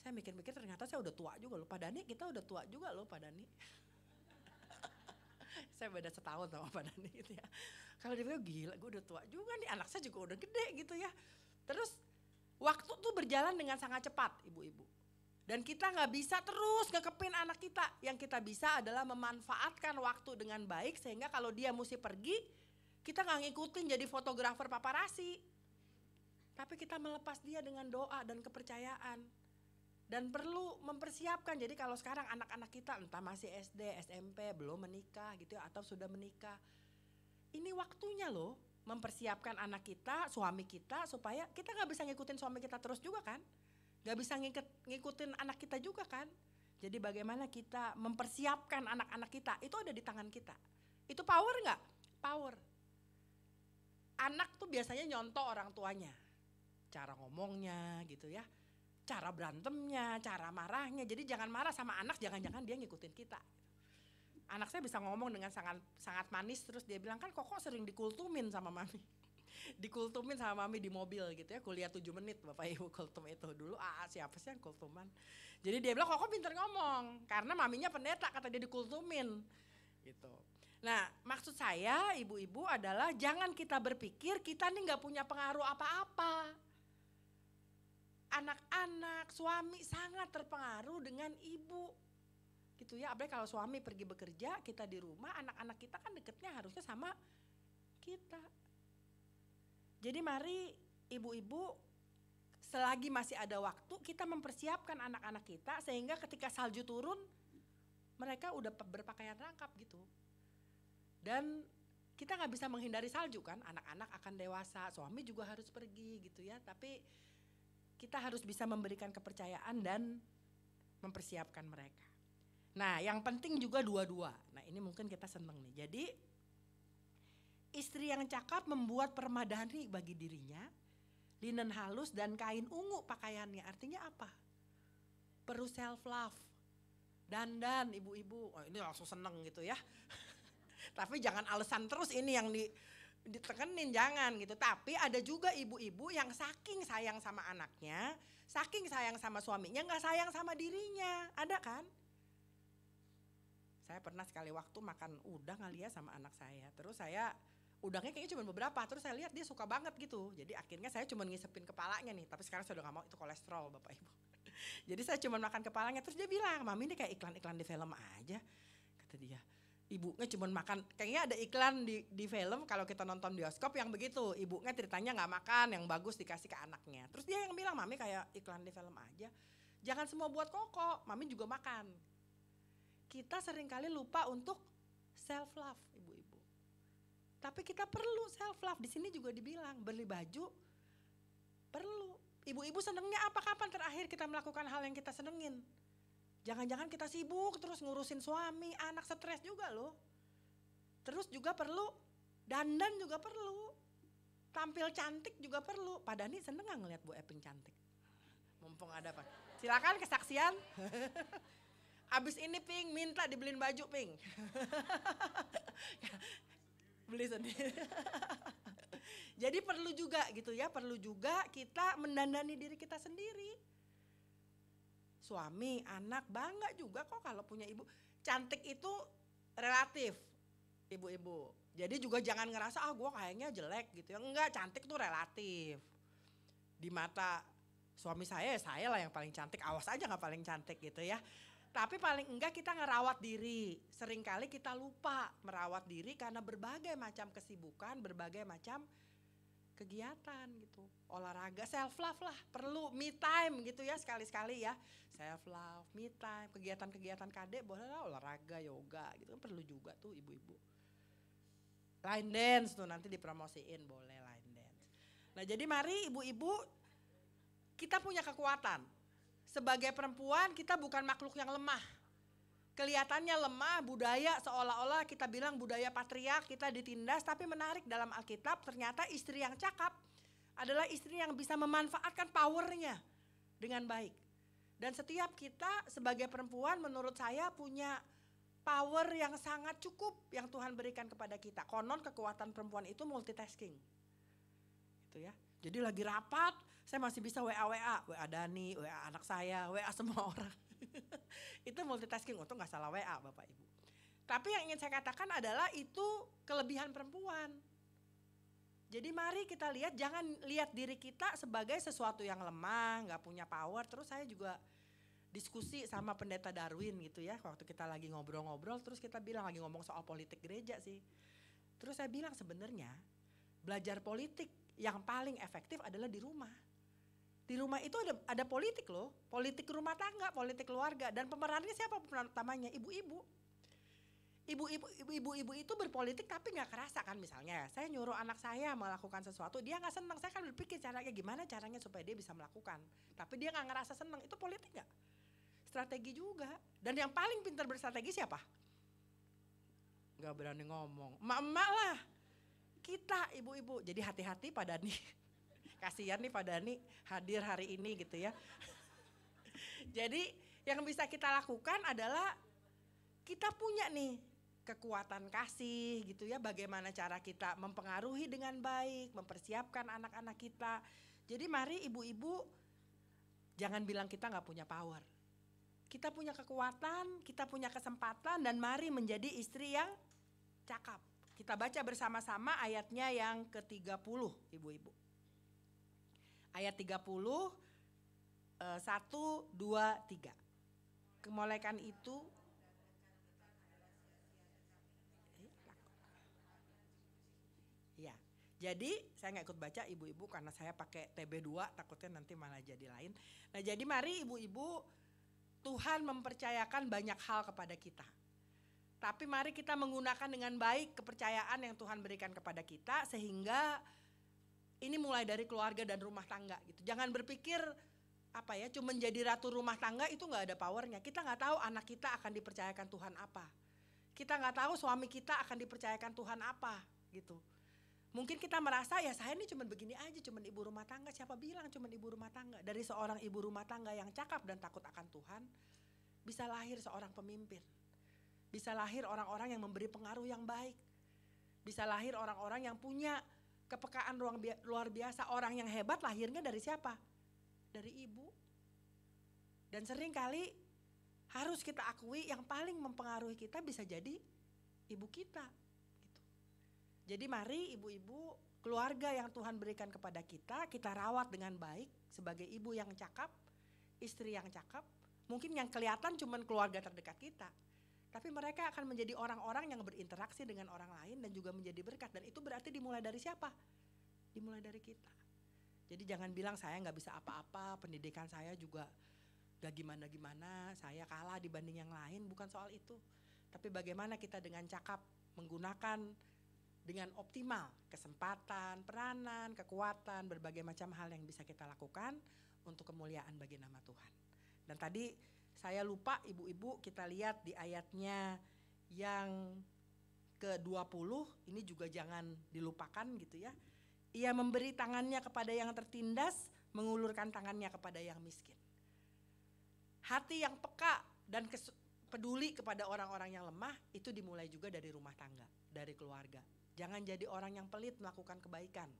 Saya mikir-mikir ternyata saya udah tua juga loh, Pak Dani, kita udah tua juga loh Pak Dani. Saya beda setahun sama Pak Dani gitu ya. Kalau dia bilang gila gue udah tua juga nih, anak saya juga udah gede gitu ya. Terus waktu tuh berjalan dengan sangat cepat ibu-ibu. Dan kita gak bisa terus ngekepin anak kita. Yang kita bisa adalah memanfaatkan waktu dengan baik sehingga kalau dia mesti pergi, kita gak ngikutin jadi fotografer paparazzi. Tapi kita melepas dia dengan doa dan kepercayaan. Dan perlu mempersiapkan, jadi kalau sekarang anak-anak kita entah masih SD, SMP, belum menikah gitu ya, atau sudah menikah. Ini waktunya loh mempersiapkan anak kita, suami kita, supaya kita gak bisa ngikutin suami kita terus juga kan. Gak bisa ngikutin anak kita juga kan. Jadi bagaimana kita mempersiapkan anak-anak kita, itu ada di tangan kita. Itu power gak? Power. Anak tuh biasanya nyontoh orang tuanya. Cara ngomongnya gitu ya. Cara berantemnya, cara marahnya. Jadi jangan marah sama anak, jangan-jangan dia ngikutin kita. Anak saya bisa ngomong dengan sangat manis, terus dia bilang kan Koko sering dikultumin sama mami. dikultumin sama mami di mobil gitu ya, kuliah 7 menit Bapak Ibu kultum itu. Dulu siapa sih yang kultuman. Jadi dia bilang kok pinter ngomong, karena maminya pendeta kata dia dikultumin gitu. Nah maksud saya ibu-ibu adalah jangan kita berpikir kita nih gak punya pengaruh apa-apa. Anak-anak, suami sangat terpengaruh dengan ibu gitu ya. Apalagi kalau suami pergi bekerja, kita di rumah, anak-anak kita kan deketnya harusnya sama kita. Jadi mari ibu-ibu selagi masih ada waktu kita mempersiapkan anak-anak kita sehingga ketika salju turun mereka udah berpakaian rangkap gitu. Dan kita gak bisa menghindari salju kan, anak-anak akan dewasa, suami juga harus pergi gitu ya. Tapi kita harus bisa memberikan kepercayaan dan mempersiapkan mereka. Nah yang penting juga dua-dua, nah ini mungkin kita seneng nih. Jadi istri yang cakap membuat permadani bagi dirinya, linen halus dan kain ungu pakaiannya. Artinya apa? Perlu self love, dandan ibu-ibu, oh ini langsung seneng gitu ya. Tapi jangan alasan terus ini yang ditekenin, jangan gitu. Tapi ada juga ibu-ibu yang saking sayang sama anaknya, saking sayang sama suaminya, gak sayang sama dirinya, ada kan? Saya pernah sekali waktu makan udang kali ya sama anak saya, terus saya udangnya kayaknya cuma beberapa, terus saya lihat dia suka banget gitu. Jadi akhirnya saya cuma ngisepin kepalanya nih, tapi sekarang saya udah gak mau, itu kolesterol Bapak Ibu. Jadi saya cuma makan kepalanya, terus dia bilang, mami ini kayak iklan-iklan di film aja, kata dia. Ibunya cuma makan, kayaknya ada iklan di film kalau kita nonton bioskop yang begitu, ibunya ceritanya gak makan, yang bagus dikasih ke anaknya. Terus dia yang bilang, mami kayak iklan di film aja, jangan semua buat koko, mami juga makan. Kita seringkali lupa untuk self love ibu-ibu. Tapi kita perlu self love, di sini juga dibilang, beli baju perlu. Ibu-ibu senengnya apa, kapan terakhir kita melakukan hal yang kita senengin? Jangan-jangan kita sibuk terus ngurusin suami, anak, stres juga loh. Terus juga perlu, dandan juga perlu, tampil cantik juga perlu. Pak Dani seneng gak ngeliat Bu Eping cantik? Mumpung ada Pak, silakan kesaksian. Abis ini Ping, minta dibeliin baju Ping. Beli sendiri. Jadi perlu juga gitu ya, perlu juga kita mendandani diri kita sendiri. Suami, anak bangga juga kok kalau punya ibu. Cantik itu relatif ibu-ibu. Jadi juga jangan ngerasa gue kayaknya jelek gitu ya. Enggak, cantik tuh relatif. Di mata suami saya lah yang paling cantik. Awas aja gak paling cantik gitu ya. Tapi paling enggak kita ngerawat diri. Seringkali kita lupa merawat diri karena berbagai macam kesibukan, berbagai macam kegiatan gitu. Olahraga, self love lah, perlu me time gitu ya sekali-sekali ya. Self love, me time, kegiatan-kegiatan KD boleh lah, olahraga, yoga gitu kan perlu juga tuh ibu-ibu. Line dance tuh nanti dipromosiin, boleh line dance. Nah jadi mari ibu-ibu kita punya kekuatan. Sebagai perempuan kita bukan makhluk yang lemah. Kelihatannya lemah, budaya seolah-olah kita bilang budaya patriark, kita ditindas, tapi menarik dalam Alkitab ternyata istri yang cakap adalah istri yang bisa memanfaatkan powernya dengan baik. Dan setiap kita sebagai perempuan menurut saya punya power yang sangat cukup yang Tuhan berikan kepada kita. Konon kekuatan perempuan itu multitasking. Gitu ya. Jadi lagi rapat, saya masih bisa WA Dani, WA anak saya, WA semua orang. Itu multitasking, untung gak salah WA Bapak Ibu. Tapi yang ingin saya katakan adalah itu kelebihan perempuan. Jadi mari kita lihat, jangan lihat diri kita sebagai sesuatu yang lemah, gak punya power. Terus saya juga diskusi sama pendeta Darwin gitu ya, waktu kita lagi ngobrol-ngobrol, terus kita bilang lagi ngomong soal politik gereja sih. Terus saya bilang sebenarnya belajar politik yang paling efektif adalah di rumah. Di rumah itu ada politik loh, politik rumah tangga, politik keluarga, dan pemerannya siapa pemeran utamanya? Ibu-ibu. Ibu-ibu itu berpolitik tapi nggak kerasa kan, misalnya saya nyuruh anak saya melakukan sesuatu, dia nggak senang, saya kan berpikir gimana caranya supaya dia bisa melakukan, tapi dia nggak ngerasa senang, itu politik nggak? Strategi juga. Dan yang paling pintar bersrategi siapa? Nggak berani ngomong, emak-emak lah, kita ibu-ibu. Jadi hati-hati Pak Dani. Kasihan nih Pak Dani hadir hari ini gitu ya. Jadi yang bisa kita lakukan adalah kita punya nih kekuatan kasih gitu ya, bagaimana cara kita mempengaruhi dengan baik, mempersiapkan anak-anak kita. Jadi mari ibu-ibu jangan bilang kita gak punya power. Kita punya kekuatan, kita punya kesempatan, dan mari menjadi istri yang cakap. Kita baca bersama-sama ayatnya yang ke-30 ibu-ibu. Ayat 30, 1, 2, 3. Kemolekan itu ya, jadi saya nggak ikut baca ibu-ibu karena saya pakai TB2, takutnya nanti malah jadi lain. Nah jadi mari ibu-ibu, Tuhan mempercayakan banyak hal kepada kita. Tapi mari kita menggunakan dengan baik kepercayaan yang Tuhan berikan kepada kita, sehingga ini mulai dari keluarga dan rumah tangga gitu. Jangan berpikir cuma jadi ratu rumah tangga itu nggak ada powernya. Kita nggak tahu anak kita akan dipercayakan Tuhan apa. Kita nggak tahu suami kita akan dipercayakan Tuhan apa gitu. Mungkin kita merasa ya saya ini cuma begini aja, cuma ibu rumah tangga. Siapa bilang cuma ibu rumah tangga? Dari seorang ibu rumah tangga yang cakap dan takut akan Tuhan, bisa lahir seorang pemimpin. Bisa lahir orang-orang yang memberi pengaruh yang baik. Bisa lahir orang-orang yang punya kepekaan luar biasa. Orang yang hebat lahirnya dari siapa? Dari ibu. Dan sering kali harus kita akui yang paling mempengaruhi kita bisa jadi ibu kita. Jadi mari ibu-ibu, keluarga yang Tuhan berikan kepada kita, kita rawat dengan baik sebagai ibu yang cakap, istri yang cakap. Mungkin yang kelihatan cuma keluarga terdekat kita, tapi mereka akan menjadi orang-orang yang berinteraksi dengan orang lain dan juga menjadi berkat. Dan itu berarti dimulai dari siapa? Dimulai dari kita. Jadi jangan bilang saya gak bisa apa-apa, pendidikan saya juga gak gimana-gimana, saya kalah dibanding yang lain, bukan soal itu. Tapi bagaimana kita dengan cakap menggunakan dengan optimal kesempatan, peranan, kekuatan, berbagai macam hal yang bisa kita lakukan untuk kemuliaan bagi nama Tuhan. Dan tadi saya lupa ibu-ibu, kita lihat di ayatnya yang ke-20, ini juga jangan dilupakan gitu ya. Ia memberi tangannya kepada yang tertindas, mengulurkan tangannya kepada yang miskin. Hati yang peka dan peduli kepada orang-orang yang lemah itu dimulai juga dari rumah tangga, dari keluarga. Jangan jadi orang yang pelit melakukan kebaikan.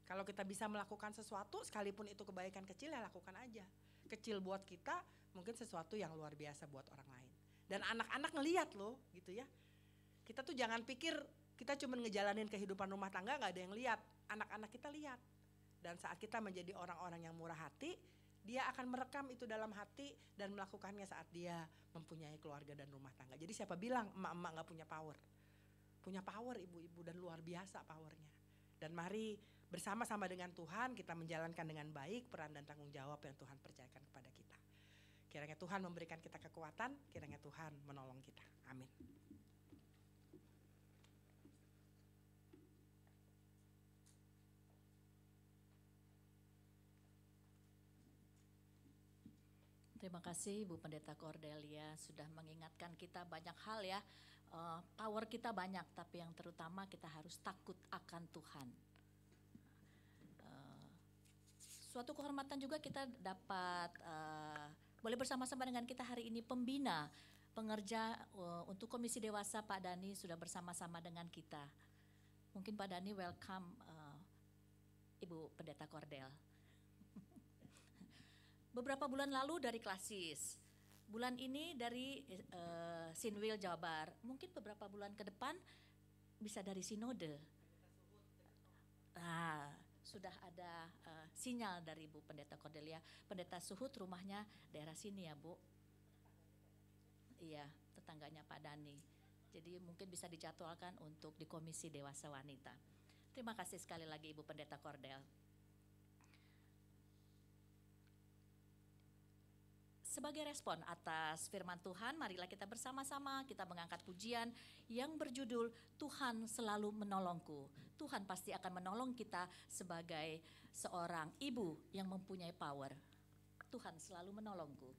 Kalau kita bisa melakukan sesuatu, sekalipun itu kebaikan kecil, ya lakukan aja. Kecil buat kita, mungkin sesuatu yang luar biasa buat orang lain. Dan anak-anak ngeliat loh gitu ya. Kita tuh jangan pikir kita cuma ngejalanin kehidupan rumah tangga gak ada yang lihat. Anak-anak kita lihat. Dan saat kita menjadi orang-orang yang murah hati, dia akan merekam itu dalam hati dan melakukannya saat dia mempunyai keluarga dan rumah tangga. Jadi siapa bilang emak-emak gak punya power? Punya power ibu-ibu, dan luar biasa powernya. Dan mari bersama-sama dengan Tuhan kita menjalankan dengan baik peran dan tanggung jawab yang Tuhan percayakan kepada kita. Kiranya Tuhan memberikan kita kekuatan, kiranya Tuhan menolong kita. Amin. Terima kasih Bu Pendeta Cordelia sudah mengingatkan kita banyak hal ya. Power kita banyak, tapi yang terutama kita harus takut akan Tuhan. Suatu kehormatan juga kita dapat boleh bersama-sama dengan kita hari ini pembina pengerja untuk Komisi Dewasa Pak Dani sudah bersama-sama dengan kita. Mungkin Pak Dani welcome Ibu Pendeta Cordel. Beberapa bulan lalu dari Klasis. Bulan ini dari Sinwil Jawa Barat, mungkin beberapa bulan ke depan bisa dari Sinode. Sudah ada sinyal dari Bu Pendeta Cordelia. Pendeta Suhut rumahnya daerah sini ya Bu? Iya, tetangganya Pak Dani. Jadi mungkin bisa dijadwalkan untuk di Komisi Dewasa Wanita. Terima kasih sekali lagi Ibu Pendeta Cordel. Sebagai respon atas firman Tuhan, marilah kita bersama-sama kita mengangkat pujian yang berjudul Tuhan selalu menolongku. Tuhan pasti akan menolong kita sebagai seorang ibu yang mempunyai power. Tuhan selalu menolongku.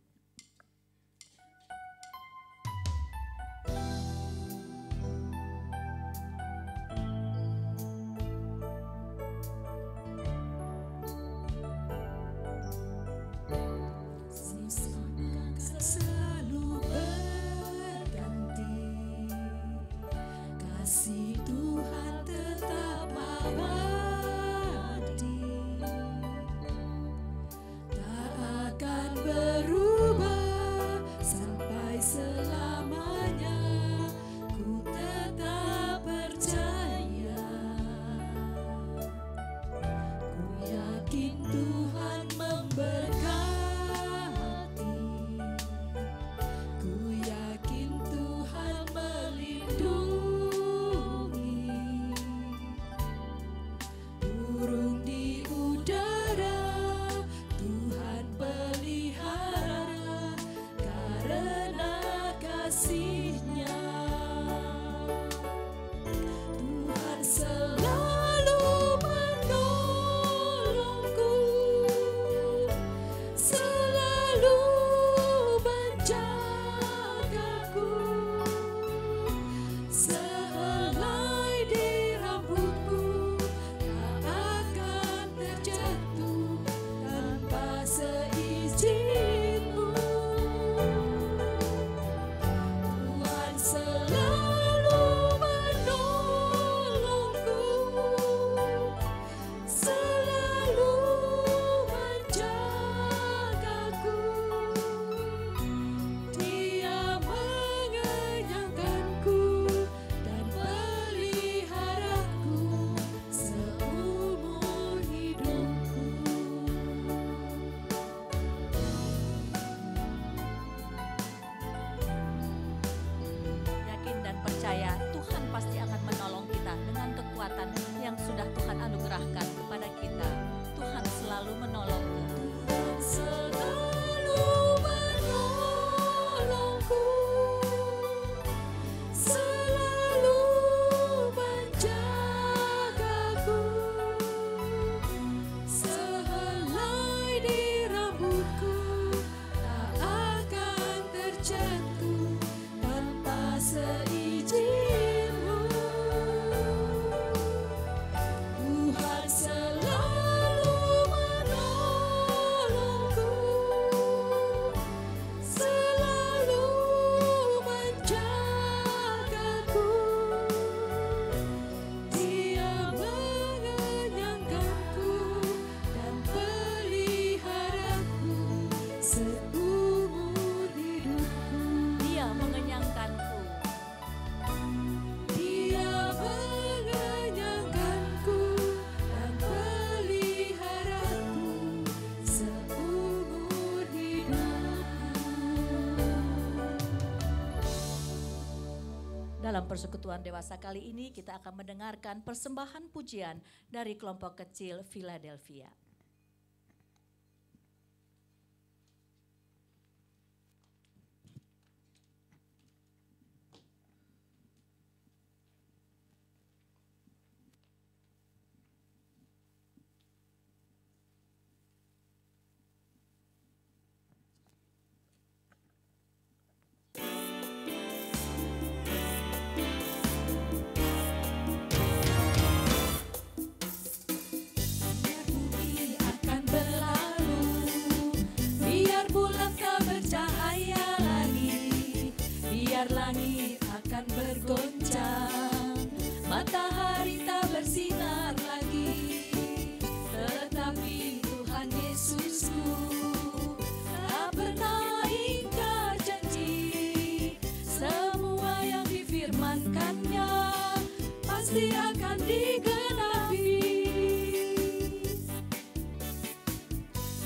Selalu berganti persekutuan dewasa kali ini kita akan mendengarkan persembahan pujian dari kelompok kecil Philadelphia. Langit akan bergoncang, matahari tak bersinar lagi, tetapi Tuhan Yesusku tak pernah ingkar janji. Semua yang difirmankannya pasti akan digenapi.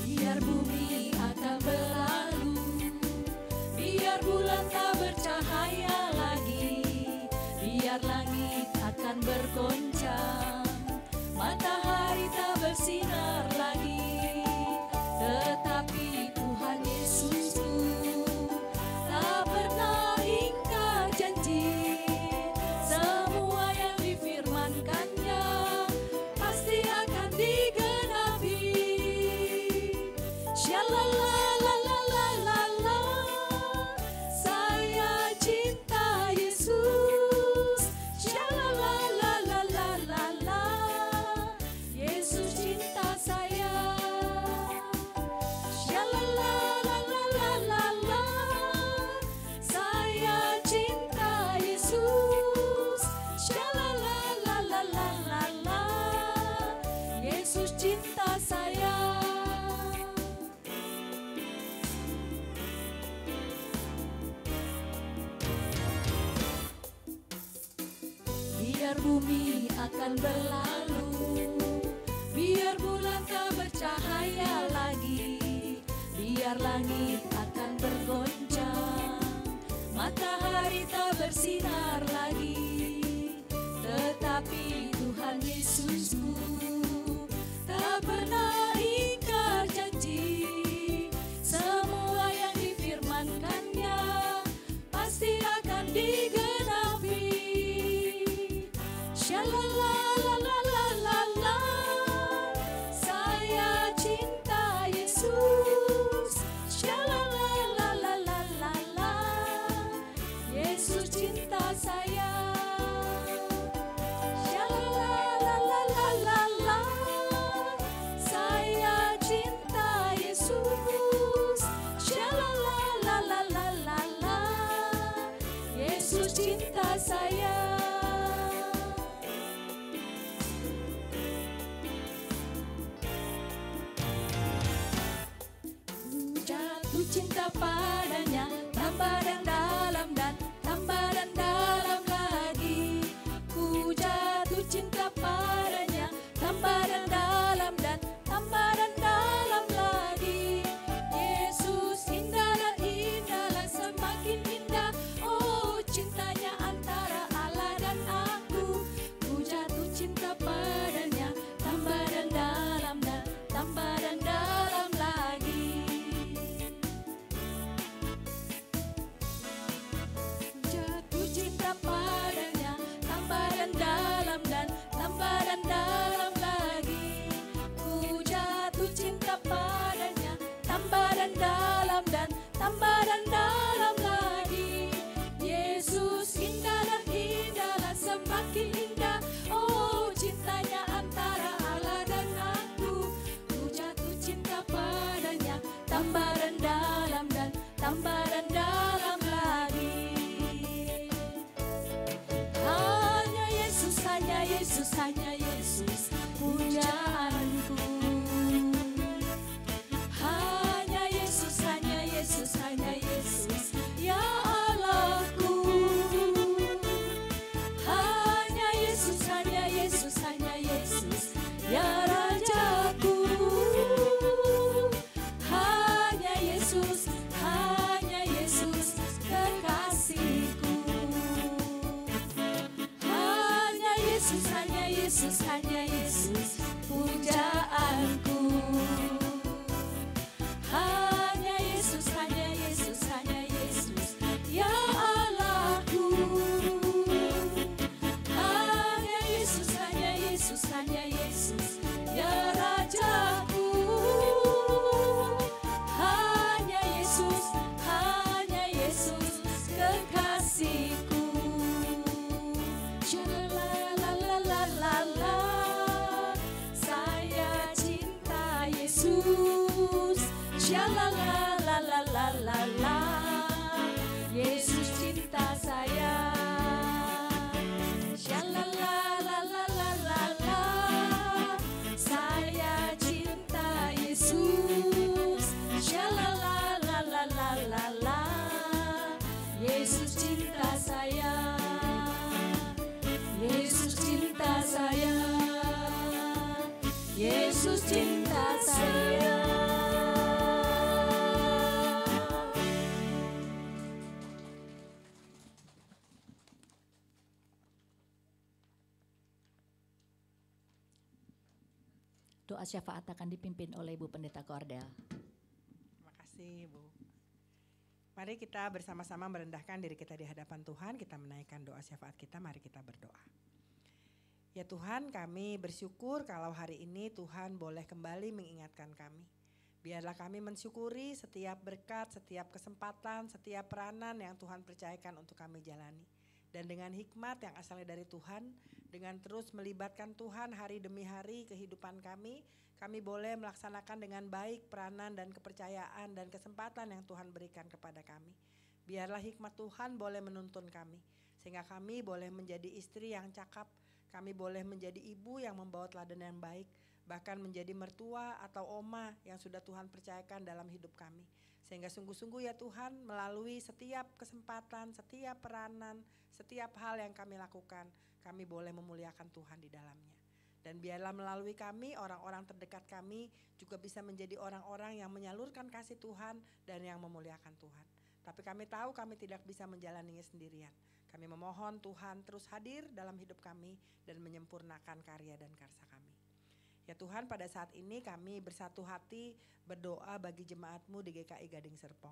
Biar bumi akan berlalu, biar bulan tak bercahaya lagi, biar langit akan bergoncang, matahari tak bersinar lagi, tetapi Tuhan Yesusku tak pernah ingkar janji. Semua yang difirmankannya pasti akan digenapi. Shalalalalalalalala, saya cinta Yesus. Shalalalalalalalala, Yesus cinta saya. Shalalalalalalalala, saya cinta Yesus. Shalalalalalalalala, Yesus cinta saya. Biar bumi akan berlalu, biar bulan tak bercahaya lagi, biar langit akan bergoncang, matahari tak bersinar lagi, tetapi Tuhan Yesusku tak pernah ingkar janji. Semua yang difirmankannya pasti akan digenapi. Shalalalalalalalala, saya cinta Yesus. Shalalalalalalalala, Yesus cinta saya. Shalalalalalalalala, saya cinta Yesus. Shalalalalalalalala, Yesus cinta saya. Jatuh cinta padanya, tambah dan dalam dan tambah dan dalam lagi. Ku jatuh cinta padanya, tambah dan dalam dan tambah dan dalam lagi. Yesus indah dan indahlah, semakin indah. Oh, cintanya antara Allah dan aku. Ku jatuh cinta padanya, tambah dan dalam dan tambah dan dalam lagi. Jatuh cinta padanya, tambah dan dalam dan tambah dan dalam lagi. Ku jatuh cinta padanya, tambah dan dalam dan tambah dan dalam lagi. Yesus indah dan indahlah, semakin indah. Oh, cintanya antara Allah dan aku. Ku jatuh cinta padanya, tambah dan dalam dan tambah dan dalam lagi. Hanya Yesus, hanya Yesus, hanya Yesus pujaanku. Hanya Yesus, hanya Yesus, hanya Yesus ya Allahku. Hanya Yesus, hanya Yesus, hanya Yesus ya Rajaku. Hanya Yesus kekasihku. Yesus, hanya Yesus pujaanku. Hanya Yesus, hanya Yesus, hanya Yesus, ya Allahku. Hanya Yesus, hanya Yesus, hanya Yesus, ya Rajaku. Hanya Yesus, kekasihku. Shalalalalala, saya cinta Yesus. Shalalalalala, Yesus cinta saya. Shalalalalala, saya cinta Yesus. Shalalalalala, Yesus cinta saya. Yesus cinta saya. Yesus cinta saya. Doa syafaat akan dipimpin oleh Ibu Pendeta Kordel. Terima kasih, Bu. Mari kita bersama-sama merendahkan diri kita di hadapan Tuhan, kita menaikkan doa syafaat kita, mari kita berdoa. Ya Tuhan, kami bersyukur kalau hari ini Tuhan boleh kembali mengingatkan kami. Biarlah kami mensyukuri setiap berkat, setiap kesempatan, setiap peranan yang Tuhan percayakan untuk kami jalani. Dan dengan hikmat yang asalnya dari Tuhan, dengan terus melibatkan Tuhan hari demi hari kehidupan kami boleh melaksanakan dengan baik peranan dan kepercayaan dan kesempatan yang Tuhan berikan kepada kami. Biarlah hikmat Tuhan boleh menuntun kami, sehingga kami boleh menjadi istri yang cakap, kami boleh menjadi ibu yang membawa teladan yang baik, bahkan menjadi mertua atau oma yang sudah Tuhan percayakan dalam hidup kami. Sehingga sungguh-sungguh ya Tuhan, melalui setiap kesempatan, setiap peranan, setiap hal yang kami lakukan, kami boleh memuliakan Tuhan di dalamnya. Dan biarlah melalui kami, orang-orang terdekat kami juga bisa menjadi orang-orang yang menyalurkan kasih Tuhan dan yang memuliakan Tuhan. Tapi kami tahu kami tidak bisa menjalaninya sendirian. Kami memohon Tuhan terus hadir dalam hidup kami dan menyempurnakan karya dan karsa kami. Ya Tuhan, pada saat ini kami bersatu hati berdoa bagi jemaat-Mu di GKI Gading Serpong.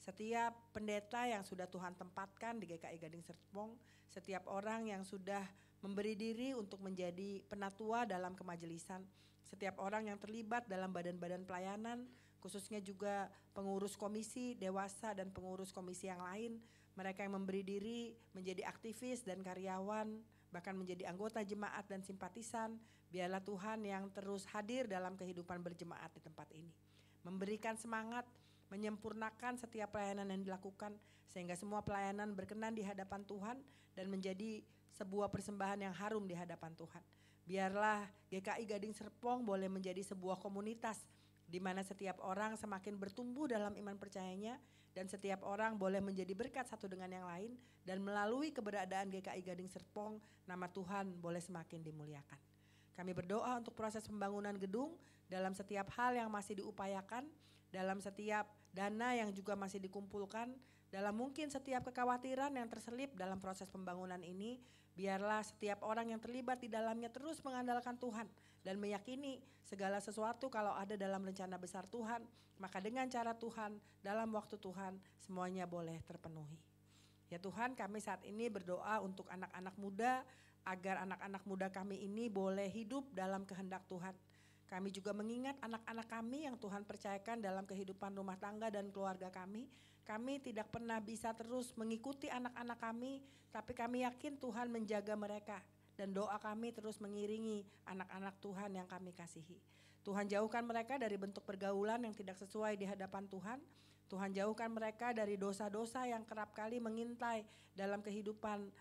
Setiap pendeta yang sudah Tuhan tempatkan di GKI Gading Serpong, setiap orang yang sudah memberi diri untuk menjadi penatua dalam kemajelisan, setiap orang yang terlibat dalam badan-badan pelayanan, khususnya juga pengurus komisi dewasa dan pengurus komisi yang lain, mereka yang memberi diri menjadi aktivis dan karyawan, bahkan menjadi anggota jemaat dan simpatisan, biarlah Tuhan yang terus hadir dalam kehidupan berjemaat di tempat ini, memberikan semangat, menyempurnakan setiap pelayanan yang dilakukan, sehingga semua pelayanan berkenan di hadapan Tuhan dan menjadi sebuah persembahan yang harum di hadapan Tuhan. Biarlah GKI Gading Serpong boleh menjadi sebuah komunitas di mana setiap orang semakin bertumbuh dalam iman percayanya, dan setiap orang boleh menjadi berkat satu dengan yang lain, dan melalui keberadaan GKI Gading Serpong, nama Tuhan boleh semakin dimuliakan. Kami berdoa untuk proses pembangunan gedung dalam setiap hal yang masih diupayakan, dalam setiap dana yang juga masih dikumpulkan, dalam mungkin setiap kekhawatiran yang terselip dalam proses pembangunan ini, biarlah setiap orang yang terlibat di dalamnya terus mengandalkan Tuhan dan meyakini segala sesuatu kalau ada dalam rencana besar Tuhan, maka dengan cara Tuhan, dalam waktu Tuhan, semuanya boleh terpenuhi. Ya Tuhan, kami saat ini berdoa untuk anak-anak muda, agar anak-anak muda kami ini boleh hidup dalam kehendak Tuhan. Kami juga mengingat anak-anak kami yang Tuhan percayakan dalam kehidupan rumah tangga dan keluarga kami. Kami tidak pernah bisa terus mengikuti anak-anak kami, tapi kami yakin Tuhan menjaga mereka. Dan doa kami terus mengiringi anak-anak Tuhan yang kami kasihi. Tuhan jauhkan mereka dari bentuk pergaulan yang tidak sesuai di hadapan Tuhan. Tuhan jauhkan mereka dari dosa-dosa yang kerap kali mengintai dalam kehidupan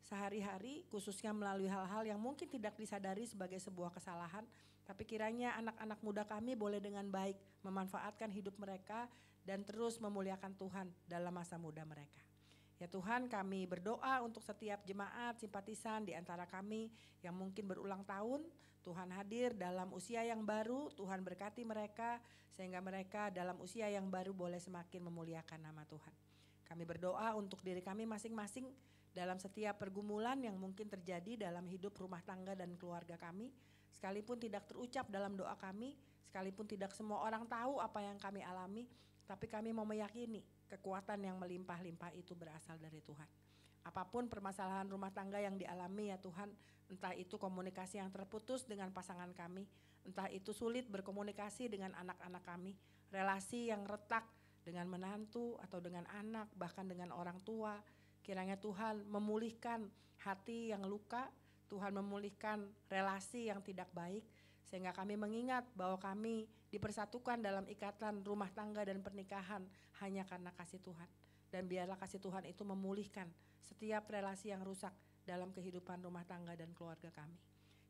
sehari-hari, khususnya melalui hal-hal yang mungkin tidak disadari sebagai sebuah kesalahan. Tapi kiranya anak-anak muda kami boleh dengan baik memanfaatkan hidup mereka dan terus memuliakan Tuhan dalam masa muda mereka. Ya Tuhan, kami berdoa untuk setiap jemaat simpatisan di antara kami yang mungkin berulang tahun. Tuhan hadir dalam usia yang baru, Tuhan berkati mereka sehingga mereka dalam usia yang baru boleh semakin memuliakan nama Tuhan. Kami berdoa untuk diri kami masing-masing dalam setiap pergumulan yang mungkin terjadi dalam hidup rumah tangga dan keluarga kami, sekalipun tidak terucap dalam doa kami, sekalipun tidak semua orang tahu apa yang kami alami, tapi kami mau meyakini kekuatan yang melimpah-limpah itu berasal dari Tuhan. Apapun permasalahan rumah tangga yang dialami ya Tuhan, entah itu komunikasi yang terputus dengan pasangan kami, entah itu sulit berkomunikasi dengan anak-anak kami, relasi yang retak dengan menantu atau dengan anak, bahkan dengan orang tua, kiranya Tuhan memulihkan hati yang luka, Tuhan memulihkan relasi yang tidak baik, sehingga kami mengingat bahwa kami dipersatukan dalam ikatan rumah tangga dan pernikahan hanya karena kasih Tuhan. Dan biarlah kasih Tuhan itu memulihkan setiap relasi yang rusak dalam kehidupan rumah tangga dan keluarga kami.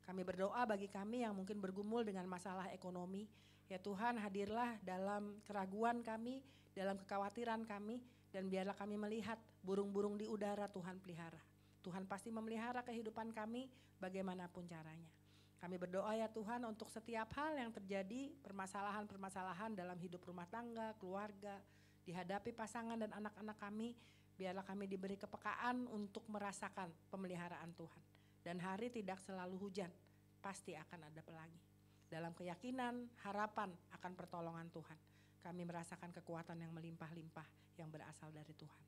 Kami berdoa bagi kami yang mungkin bergumul dengan masalah ekonomi, ya Tuhan hadirlah dalam keraguan kami, dalam kekhawatiran kami, dan biarlah kami melihat burung-burung di udara Tuhan pelihara. Tuhan pasti memelihara kehidupan kami bagaimanapun caranya. Kami berdoa ya Tuhan untuk setiap hal yang terjadi, permasalahan-permasalahan dalam hidup rumah tangga, keluarga, dihadapi pasangan dan anak-anak kami, biarlah kami diberi kepekaan untuk merasakan pemeliharaan Tuhan. Dan hari tidak selalu hujan, pasti akan ada pelangi. Dalam keyakinan, harapan akan pertolongan Tuhan, kami merasakan kekuatan yang melimpah-limpah yang berasal dari Tuhan.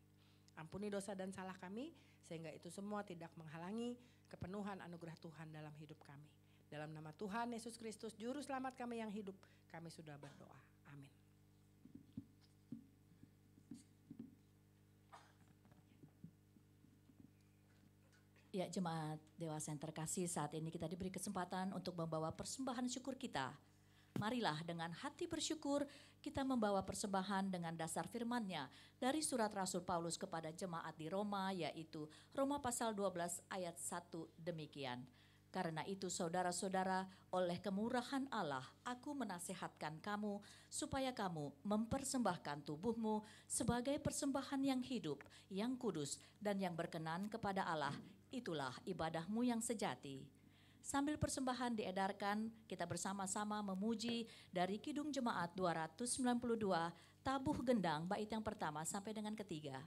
Ampuni dosa dan salah kami, sehingga itu semua tidak menghalangi kepenuhan anugerah Tuhan dalam hidup kami. Dalam nama Tuhan Yesus Kristus, Juru Selamat kami yang hidup, kami sudah berdoa. Amin. Ya, jemaat dewasa yang terkasih, saat ini kita diberi kesempatan untuk membawa persembahan syukur kita. Marilah dengan hati bersyukur kita membawa persembahan dengan dasar firman-Nya dari surat Rasul Paulus kepada jemaat di Roma, yaitu Roma pasal 12 ayat 1 demikian. Karena itu saudara-saudara, oleh kemurahan Allah aku menasihatkan kamu supaya kamu mempersembahkan tubuhmu sebagai persembahan yang hidup, yang kudus dan yang berkenan kepada Allah. Itulah ibadahmu yang sejati. Sambil persembahan diedarkan, kita bersama-sama memuji dari Kidung Jemaat 292, Tabuh Gendang, bait yang pertama sampai dengan ketiga.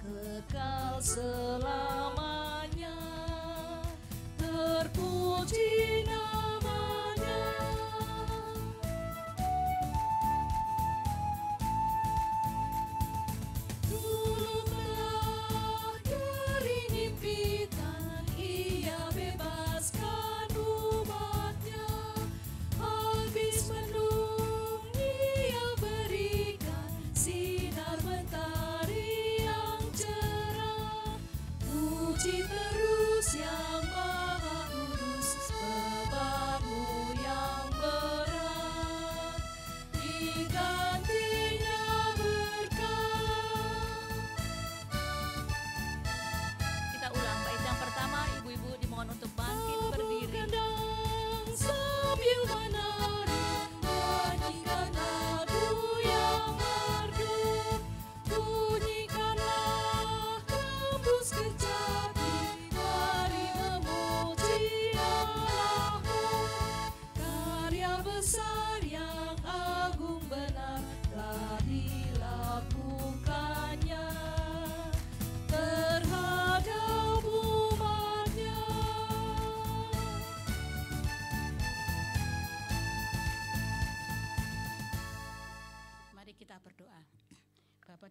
Kekal selamanya, terpuji namanya. Dulu telah dari impitan Ia bebaskan umatnya, habis mendung Ia berikan sinar mentari. Puji terus yang Maha Kudus, bebanmu yang berat digantinya berkat. Kita ulang bait yang pertama, ibu-ibu dimohon untuk bangkit berdiri. Sambil menari, nyanyikan lagu yang merdu, bunyikanlah gembus kejati, mari memuji Allahmu. Karya besar yang agung benar telah dilakukannya terhadap umatnya.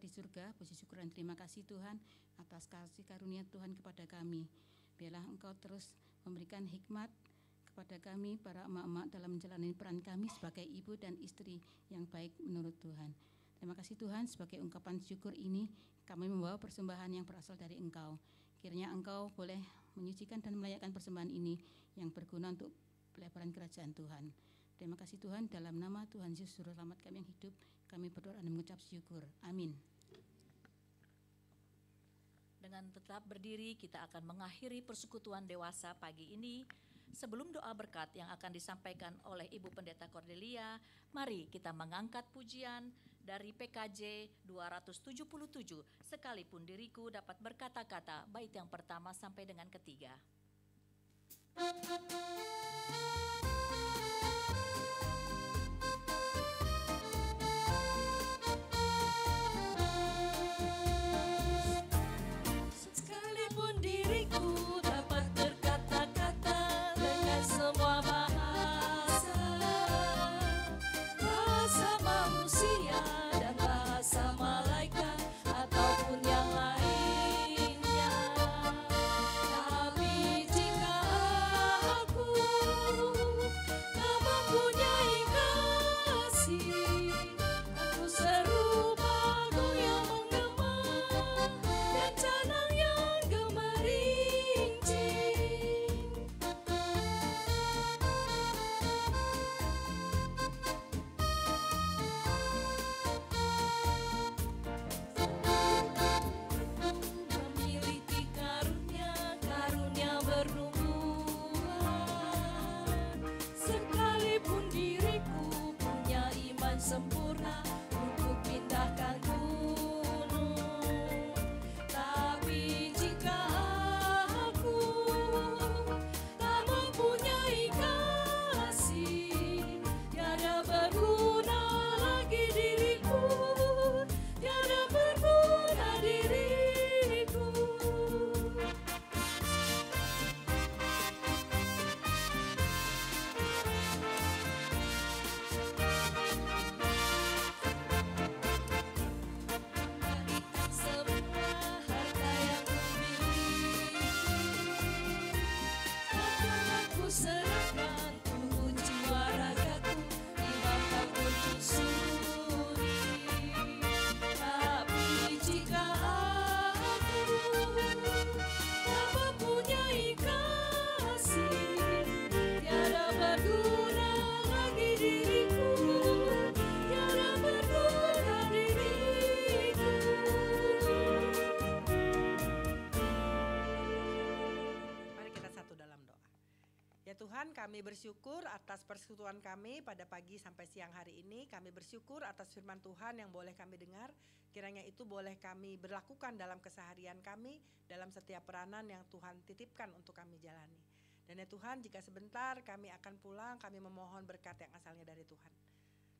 di surga, puji syukur dan terima kasih Tuhan atas kasih karunia Tuhan kepada kami. Biarlah Engkau terus memberikan hikmat kepada kami para emak-emak dalam menjalani peran kami sebagai ibu dan istri yang baik menurut Tuhan. Terima kasih Tuhan, sebagai ungkapan syukur ini kami membawa persembahan yang berasal dari Engkau. Kiranya Engkau boleh menyucikan dan melayakkan persembahan ini yang berguna untuk pelebaran kerajaan Tuhan. Terima kasih Tuhan, dalam nama Tuhan Yesus Juru Selamat kami yang hidup, kami berdoa dan mengucap syukur. Amin. Dengan tetap berdiri, kita akan mengakhiri persekutuan dewasa pagi ini. Sebelum doa berkat yang akan disampaikan oleh Ibu Pendeta Cordelia, mari kita mengangkat pujian dari PKJ 277, sekalipun diriku dapat berkata-kata, bait yang pertama sampai dengan ketiga. Sekalipun diriku dapat berkata-kata dengan semua bahasa, bahasa manusia dan bahasa malaikat ataupun yang lainnya, tapi jika aku tak mempunyai kasih, aku serupa goyang menggema dan canang yang gemerincing. Memiliki karunia bernubuat, sekalipun diriku punya iman sempurna untuk pindahkan gunung, tapi jika aku tak mempunyai kasih, tiada berguna lagi diriku, tiada berguna diriku. Kembalikan semua harta yang kumiliki, akan aku serahkan tubuh jiwa ragaku dimakan untuk suri. Tapi jika aku tak mempunyai kasih, tiada berguna lagi diriku, tiada berguna diriku. Mari kita satu dalam doa. Ya Tuhan, kami bersyukur atas persekutuan kami pada pagi sampai siang hari ini. Kami bersyukur atas firman Tuhan yang boleh kami dengar. Kiranya itu boleh kami berlakukan dalam keseharian kami, dalam setiap peranan yang Tuhan titipkan untuk kami jalani. Dan ya Tuhan, jika sebentar kami akan pulang, kami memohon berkat yang asalnya dari Tuhan.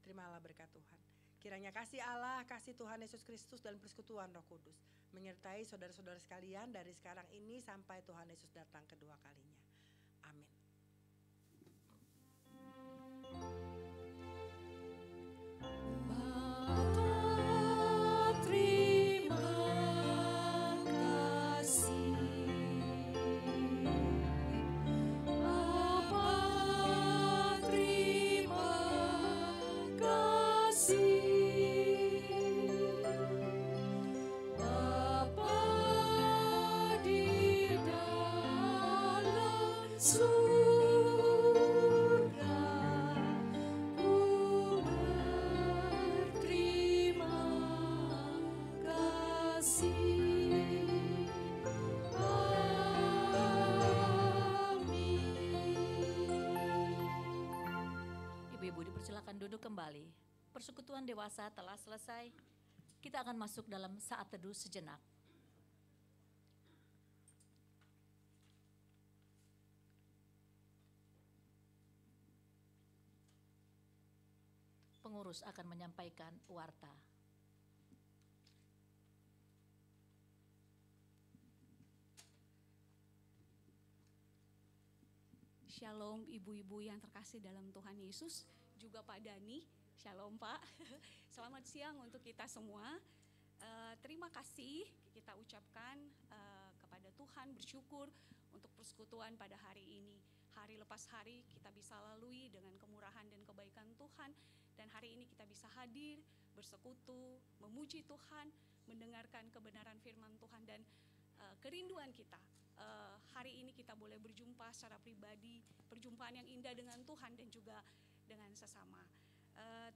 Terimalah berkat Tuhan. Kiranya kasih Allah, kasih Tuhan Yesus Kristus dan persekutuan Roh Kudus menyertai saudara-saudara sekalian dari sekarang ini sampai Tuhan Yesus datang kedua kalinya. Amin. Bapa, terima kasih. Bapa, terima kasih. Bapa di dalam surga, ku berterima kasih. Amin. Ibu-ibu dipersilakan duduk kembali. Persekutuan dewasa telah selesai. Kita akan masuk dalam saat teduh sejenak. Pengurus akan menyampaikan warta. Shalom ibu-ibu yang terkasih dalam Tuhan Yesus, juga Pak Dani. Shalom Pak. Selamat siang untuk kita semua. Terima kasih kita ucapkan kepada Tuhan, bersyukur untuk persekutuan pada hari ini. Hari lepas hari kita bisa lalui dengan kemurahan dan kebaikan Tuhan, dan hari ini kita bisa hadir, bersekutu, memuji Tuhan, mendengarkan kebenaran firman Tuhan, dan kerinduan kita. Hari ini kita boleh berjumpa secara pribadi, perjumpaan yang indah dengan Tuhan dan juga dengan sesama.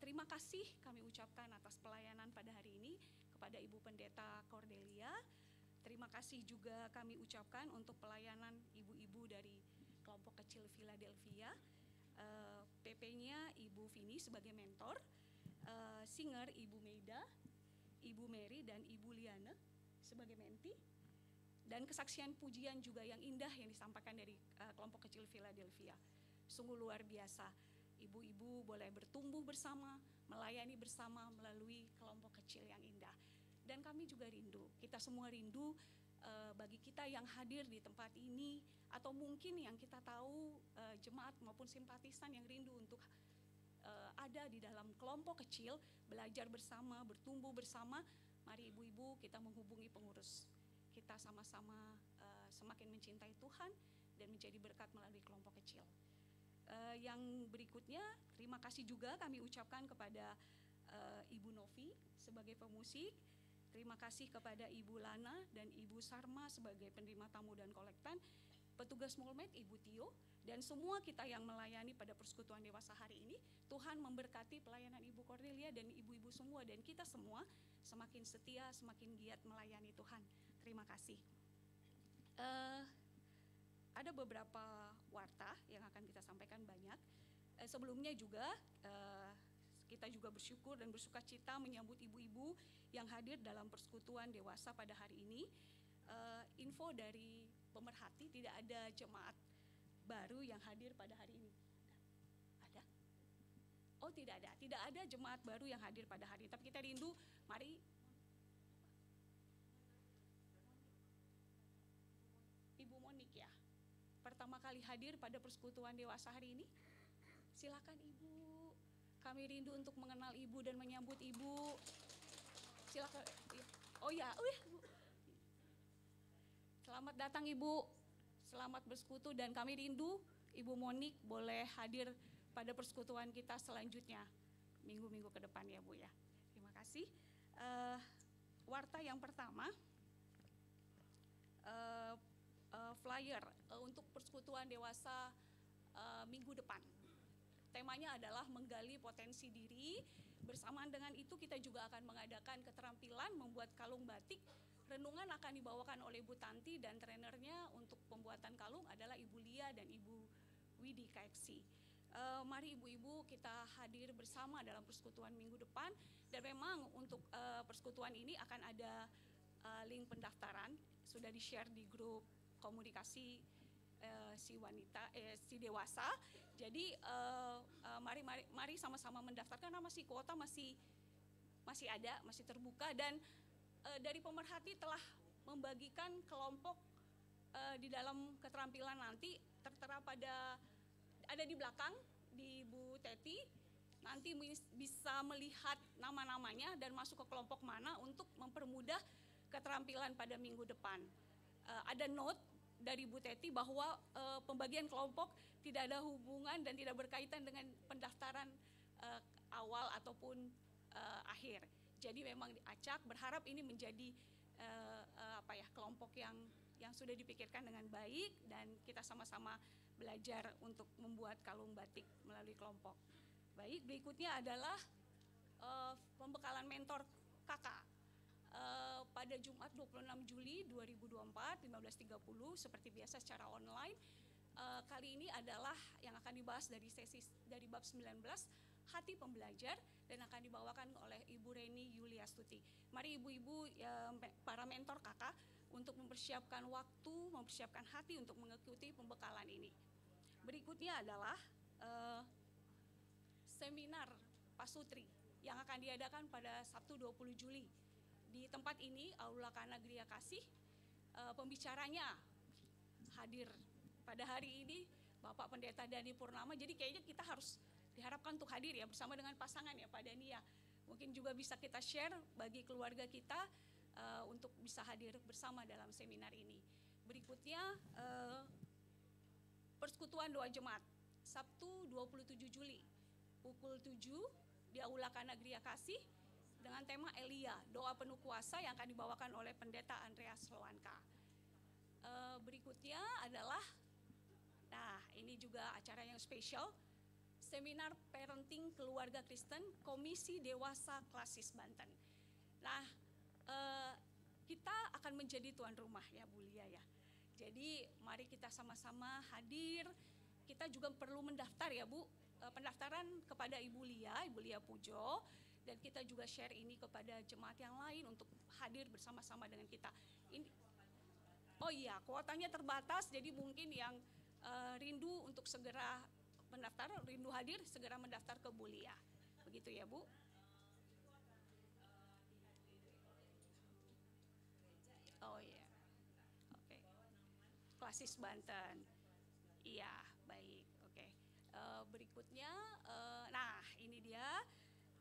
Terima kasih kami ucapkan atas pelayanan pada hari ini kepada Ibu Pendeta Cordelia. Terima kasih juga kami ucapkan untuk pelayanan ibu-ibu dari kelompok kecil Philadelphia. PP-nya Ibu Vini sebagai mentor, singer Ibu Meida, Ibu Mary dan Ibu Liana sebagai menti, dan kesaksian pujian juga yang indah yang disampaikan dari kelompok kecil Philadelphia. Sungguh luar biasa. Ibu-ibu boleh bertumbuh bersama, melayani bersama melalui kelompok kecil yang indah. Dan kami juga rindu, kita semua rindu bagi kita yang hadir di tempat ini, atau mungkin yang kita tahu jemaat maupun simpatisan yang rindu untuk ada di dalam kelompok kecil, belajar bersama, bertumbuh bersama. Mari ibu-ibu kita menghubungi pengurus. Kita sama-sama semakin mencintai Tuhan dan menjadi berkat melalui kelompok kecil. Yang berikutnya, terima kasih juga kami ucapkan kepada Ibu Novi sebagai pemusik. Terima kasih kepada Ibu Lana dan Ibu Sarma sebagai penerima tamu dan kolektan, petugas Mulmed Ibu Tio, dan semua kita yang melayani pada persekutuan dewasa hari ini. Tuhan memberkati pelayanan Ibu Cordelia dan ibu-ibu semua, dan kita semua semakin setia, semakin giat melayani Tuhan. Terima kasih. Ada beberapa warta yang akan kita sampaikan banyak. Sebelumnya juga kita juga bersyukur dan bersuka cita menyambut ibu-ibu yang hadir dalam persekutuan dewasa pada hari ini. Info dari pemerhati, tidak ada jemaat baru yang hadir pada hari ini. Ada? Oh, tidak ada jemaat baru yang hadir pada hari ini. Tapi kita rindu, mari Ibu Monik ya, pertama kali hadir pada persekutuan dewasa hari ini. Silakan Ibu. Kami rindu untuk mengenal Ibu dan menyambut Ibu. Silakan. Oh ya, Bu. Selamat datang Ibu. Selamat bersekutu, dan kami rindu Ibu Monik boleh hadir pada persekutuan kita selanjutnya minggu-minggu ke depan ya Bu ya. Terima kasih. Warta yang pertama, flyer untuk persekutuan dewasa minggu depan. Temanya adalah menggali potensi diri. Bersamaan dengan itu kita juga akan mengadakan keterampilan membuat kalung batik. Renungan akan dibawakan oleh Ibu Tanti, dan trenernya untuk pembuatan kalung adalah Ibu Lia dan Ibu Widi KXC. Mari ibu-ibu kita hadir bersama dalam persekutuan minggu depan. Dan memang untuk persekutuan ini akan ada link pendaftaran, sudah di-share di grup komunikasi si dewasa. Jadi mari sama-sama mendaftar, karena masih kuota masih ada, masih terbuka, dan dari pemerhati telah membagikan kelompok di dalam keterampilan nanti tertera ada di belakang di Bu Teti. Nanti bisa melihat nama-namanya dan masuk ke kelompok mana untuk mempermudah keterampilan pada minggu depan. Ada note dari Bu Teti bahwa pembagian kelompok tidak ada hubungan dan tidak berkaitan dengan pendaftaran awal ataupun akhir. Jadi memang diacak, berharap ini menjadi kelompok yang sudah dipikirkan dengan baik, dan kita sama-sama belajar untuk membuat kalung batik melalui kelompok. Baik, berikutnya adalah pembekalan mentor kakak. Pada Jumat 26 Juli 2024 15.30 seperti biasa secara online. Kali ini adalah yang akan dibahas dari bab 19 hati pembelajar, dan akan dibawakan oleh Ibu Reni Yuliastuti. Mari ibu-ibu para mentor kakak untuk mempersiapkan waktu, mempersiapkan hati untuk mengikuti pembekalan ini. Berikutnya adalah seminar Pasutri yang akan diadakan pada Sabtu 20 Juli. Di tempat ini, Aula Kana Gria Kasih, pembicaranya hadir pada hari ini Bapak Pendeta Dani Purnama. Jadi kayaknya kita diharapkan untuk hadir ya bersama dengan pasangan ya Pak Dani ya. Mungkin juga bisa kita share bagi keluarga kita untuk bisa hadir bersama dalam seminar ini. Berikutnya persekutuan doa jemaat Sabtu 27 Juli pukul 7 di Aula Kanagria Kasih dengan tema Elia, doa penuh kuasa yang akan dibawakan oleh Pendeta Andreas Loanka. Berikutnya adalah, nah ini juga acara yang spesial, seminar parenting keluarga Kristen Komisi Dewasa Klasis Banten. Nah, kita akan menjadi tuan rumah ya Bu Lia ya. Jadi mari kita sama-sama hadir. Kita juga perlu mendaftar ya Bu, pendaftaran kepada Ibu Lia Pujo, dan kita juga share ini kepada jemaat yang lain untuk hadir bersama-sama dengan kita. Oh iya, kuotanya terbatas, jadi mungkin yang rindu untuk segera mendaftar, rindu hadir, segera mendaftar ke Bu Lia. Begitu ya Bu. Oh iya, oke. Klasis Banten. Iya, baik, oke. Berikutnya, nah ini dia,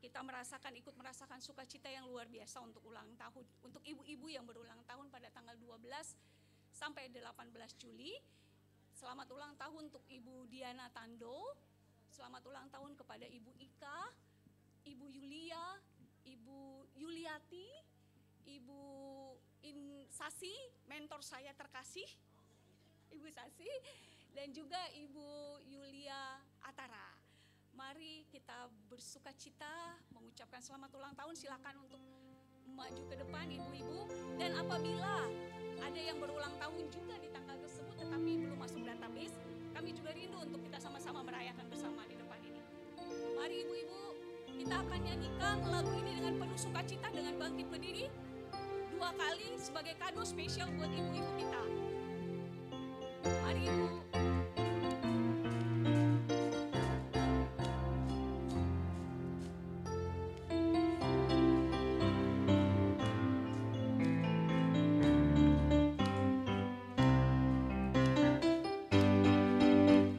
kita ikut merasakan sukacita yang luar biasa untuk ulang tahun, untuk ibu-ibu yang berulang tahun pada tanggal 12 sampai 18 Juli. Selamat ulang tahun untuk Ibu Diana Tando, selamat ulang tahun kepada Ibu Ika, Ibu Yulia, Ibu Yuliati, Ibu Sasi, mentor saya terkasih, Ibu Sasi, dan juga Ibu Yulia Atara. Mari kita bersukacita mengucapkan selamat ulang tahun. Silakan untuk maju ke depan ibu-ibu, dan apabila ada yang berulang tahun juga di tanggal tersebut tetapi belum masuk database, kami juga rindu untuk kita sama-sama merayakan bersama di depan ini. Mari ibu-ibu, kita akan nyanyikan lagu ini dengan penuh sukacita dengan bangkit berdiri 2 kali sebagai kado spesial buat ibu-ibu kita. Mari ibu.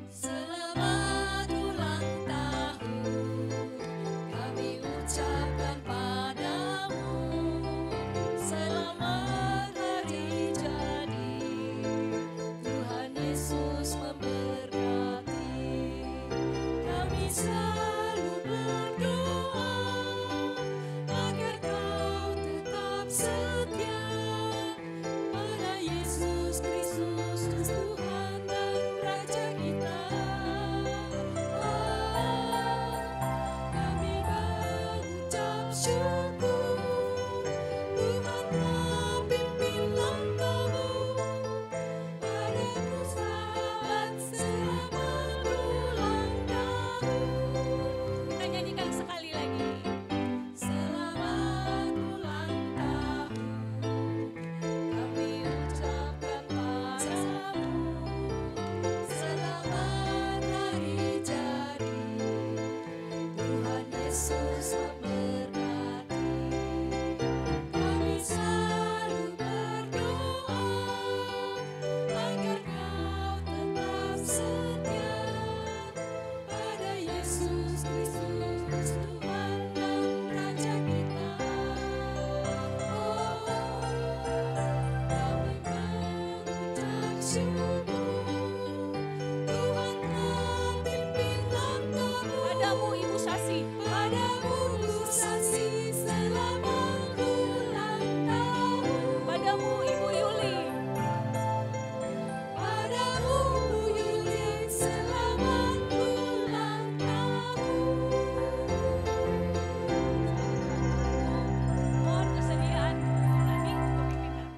Selamat ulang tahun, kami ucapkan padamu. Selamat hari jadi, Tuhan Yesus memberkati. Kami selalu berdoa agar kau tetap setia pada Yesus Kristus Tuhan dan Raja kita. Kami mengucap syukur, Tuhan telah pimpin langkahmu. Padamu selamat, selamat ulang tahun. Kita nyanyikan sekali lagi. Selamat ulang tahun, kami ucapkan padamu. Selamat hari jadi, Tuhan Yesus memberkati. Kami selalu berdoa agar kau tetap setia pada Yesus Kristus Tuhan dan Raja kita. Kami mengucap syukur, Tuhan telah pimpin langkahmu. Padamu Ibu Sasi. Padamu Bu Sasi, selamat ulang tahun. Padamu Ibu Yuli. Padamu Bu Yuli, selamat ulang tahun. Mohon kesediaan Nani untuk pimpinan.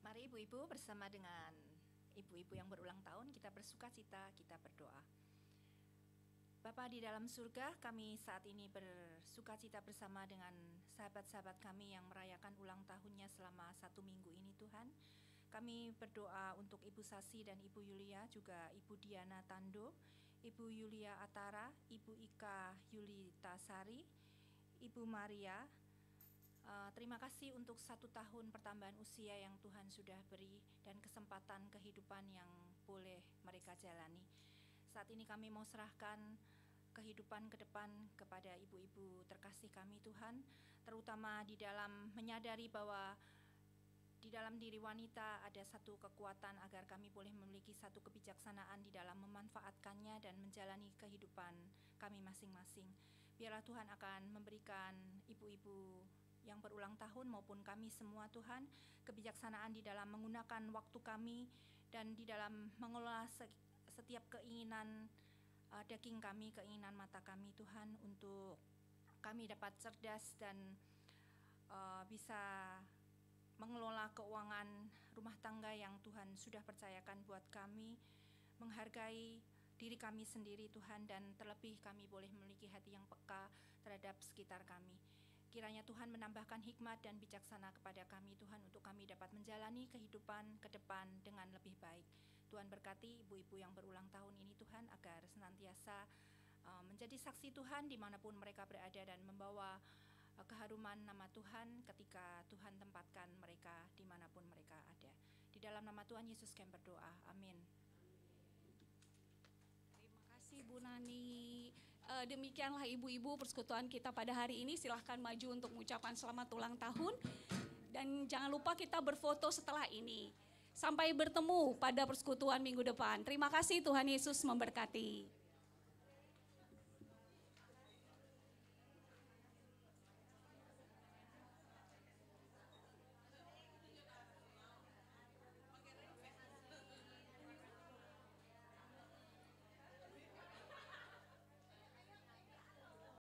Mari ibu-ibu bersama dengan ibu-ibu yang berulang tahun kita bersukacita, kita berdoa. Bapa di dalam surga, kami saat ini bersukacita bersama dengan sahabat-sahabat kami yang merayakan ulang tahunnya selama 1 minggu ini Tuhan. Kami berdoa untuk Ibu Sasi dan Ibu Yulia, juga Ibu Diana Tando, Ibu Yulia Atara, Ibu Ika Yulita Sari, Ibu Maria. Terima kasih untuk 1 tahun pertambahan usia yang Tuhan sudah beri dan kesempatan kehidupan yang boleh mereka jalani. Saat ini kami mau serahkan kehidupan ke depan kepada ibu-ibu terkasih kami Tuhan, terutama di dalam menyadari bahwa di dalam diri wanita ada satu kekuatan agar kami boleh memiliki satu kebijaksanaan di dalam memanfaatkannya dan menjalani kehidupan kami masing-masing. Biarlah Tuhan akan memberikan ibu-ibu yang berulang tahun maupun kami semua Tuhan, kebijaksanaan di dalam menggunakan waktu kami dan di dalam mengelola setiap keinginan daging kami, keinginan mata kami Tuhan, untuk kami dapat cerdas dan bisa mengelola keuangan rumah tangga yang Tuhan sudah percayakan buat kami, menghargai diri kami sendiri Tuhan, dan terlebih kami boleh memiliki hati yang peka terhadap sekitar kami. Kiranya Tuhan menambahkan hikmat dan bijaksana kepada kami Tuhan, untuk kami dapat menjalani kehidupan ke depan dengan lebih baik. Tuhan berkati ibu-ibu yang berulang tahun ini Tuhan, agar senantiasa menjadi saksi Tuhan dimanapun mereka berada dan membawa keharuman nama Tuhan ketika Tuhan tempatkan mereka dimanapun mereka ada. Di dalam nama Tuhan Yesus kami berdoa, amin. Terima kasih Bu Nani. Demikianlah ibu-ibu persekutuan kita pada hari ini. Silahkan maju untuk mengucapkan selamat ulang tahun. Dan jangan lupa kita berfoto setelah ini. Sampai bertemu pada persekutuan minggu depan. Terima kasih, Tuhan Yesus memberkati.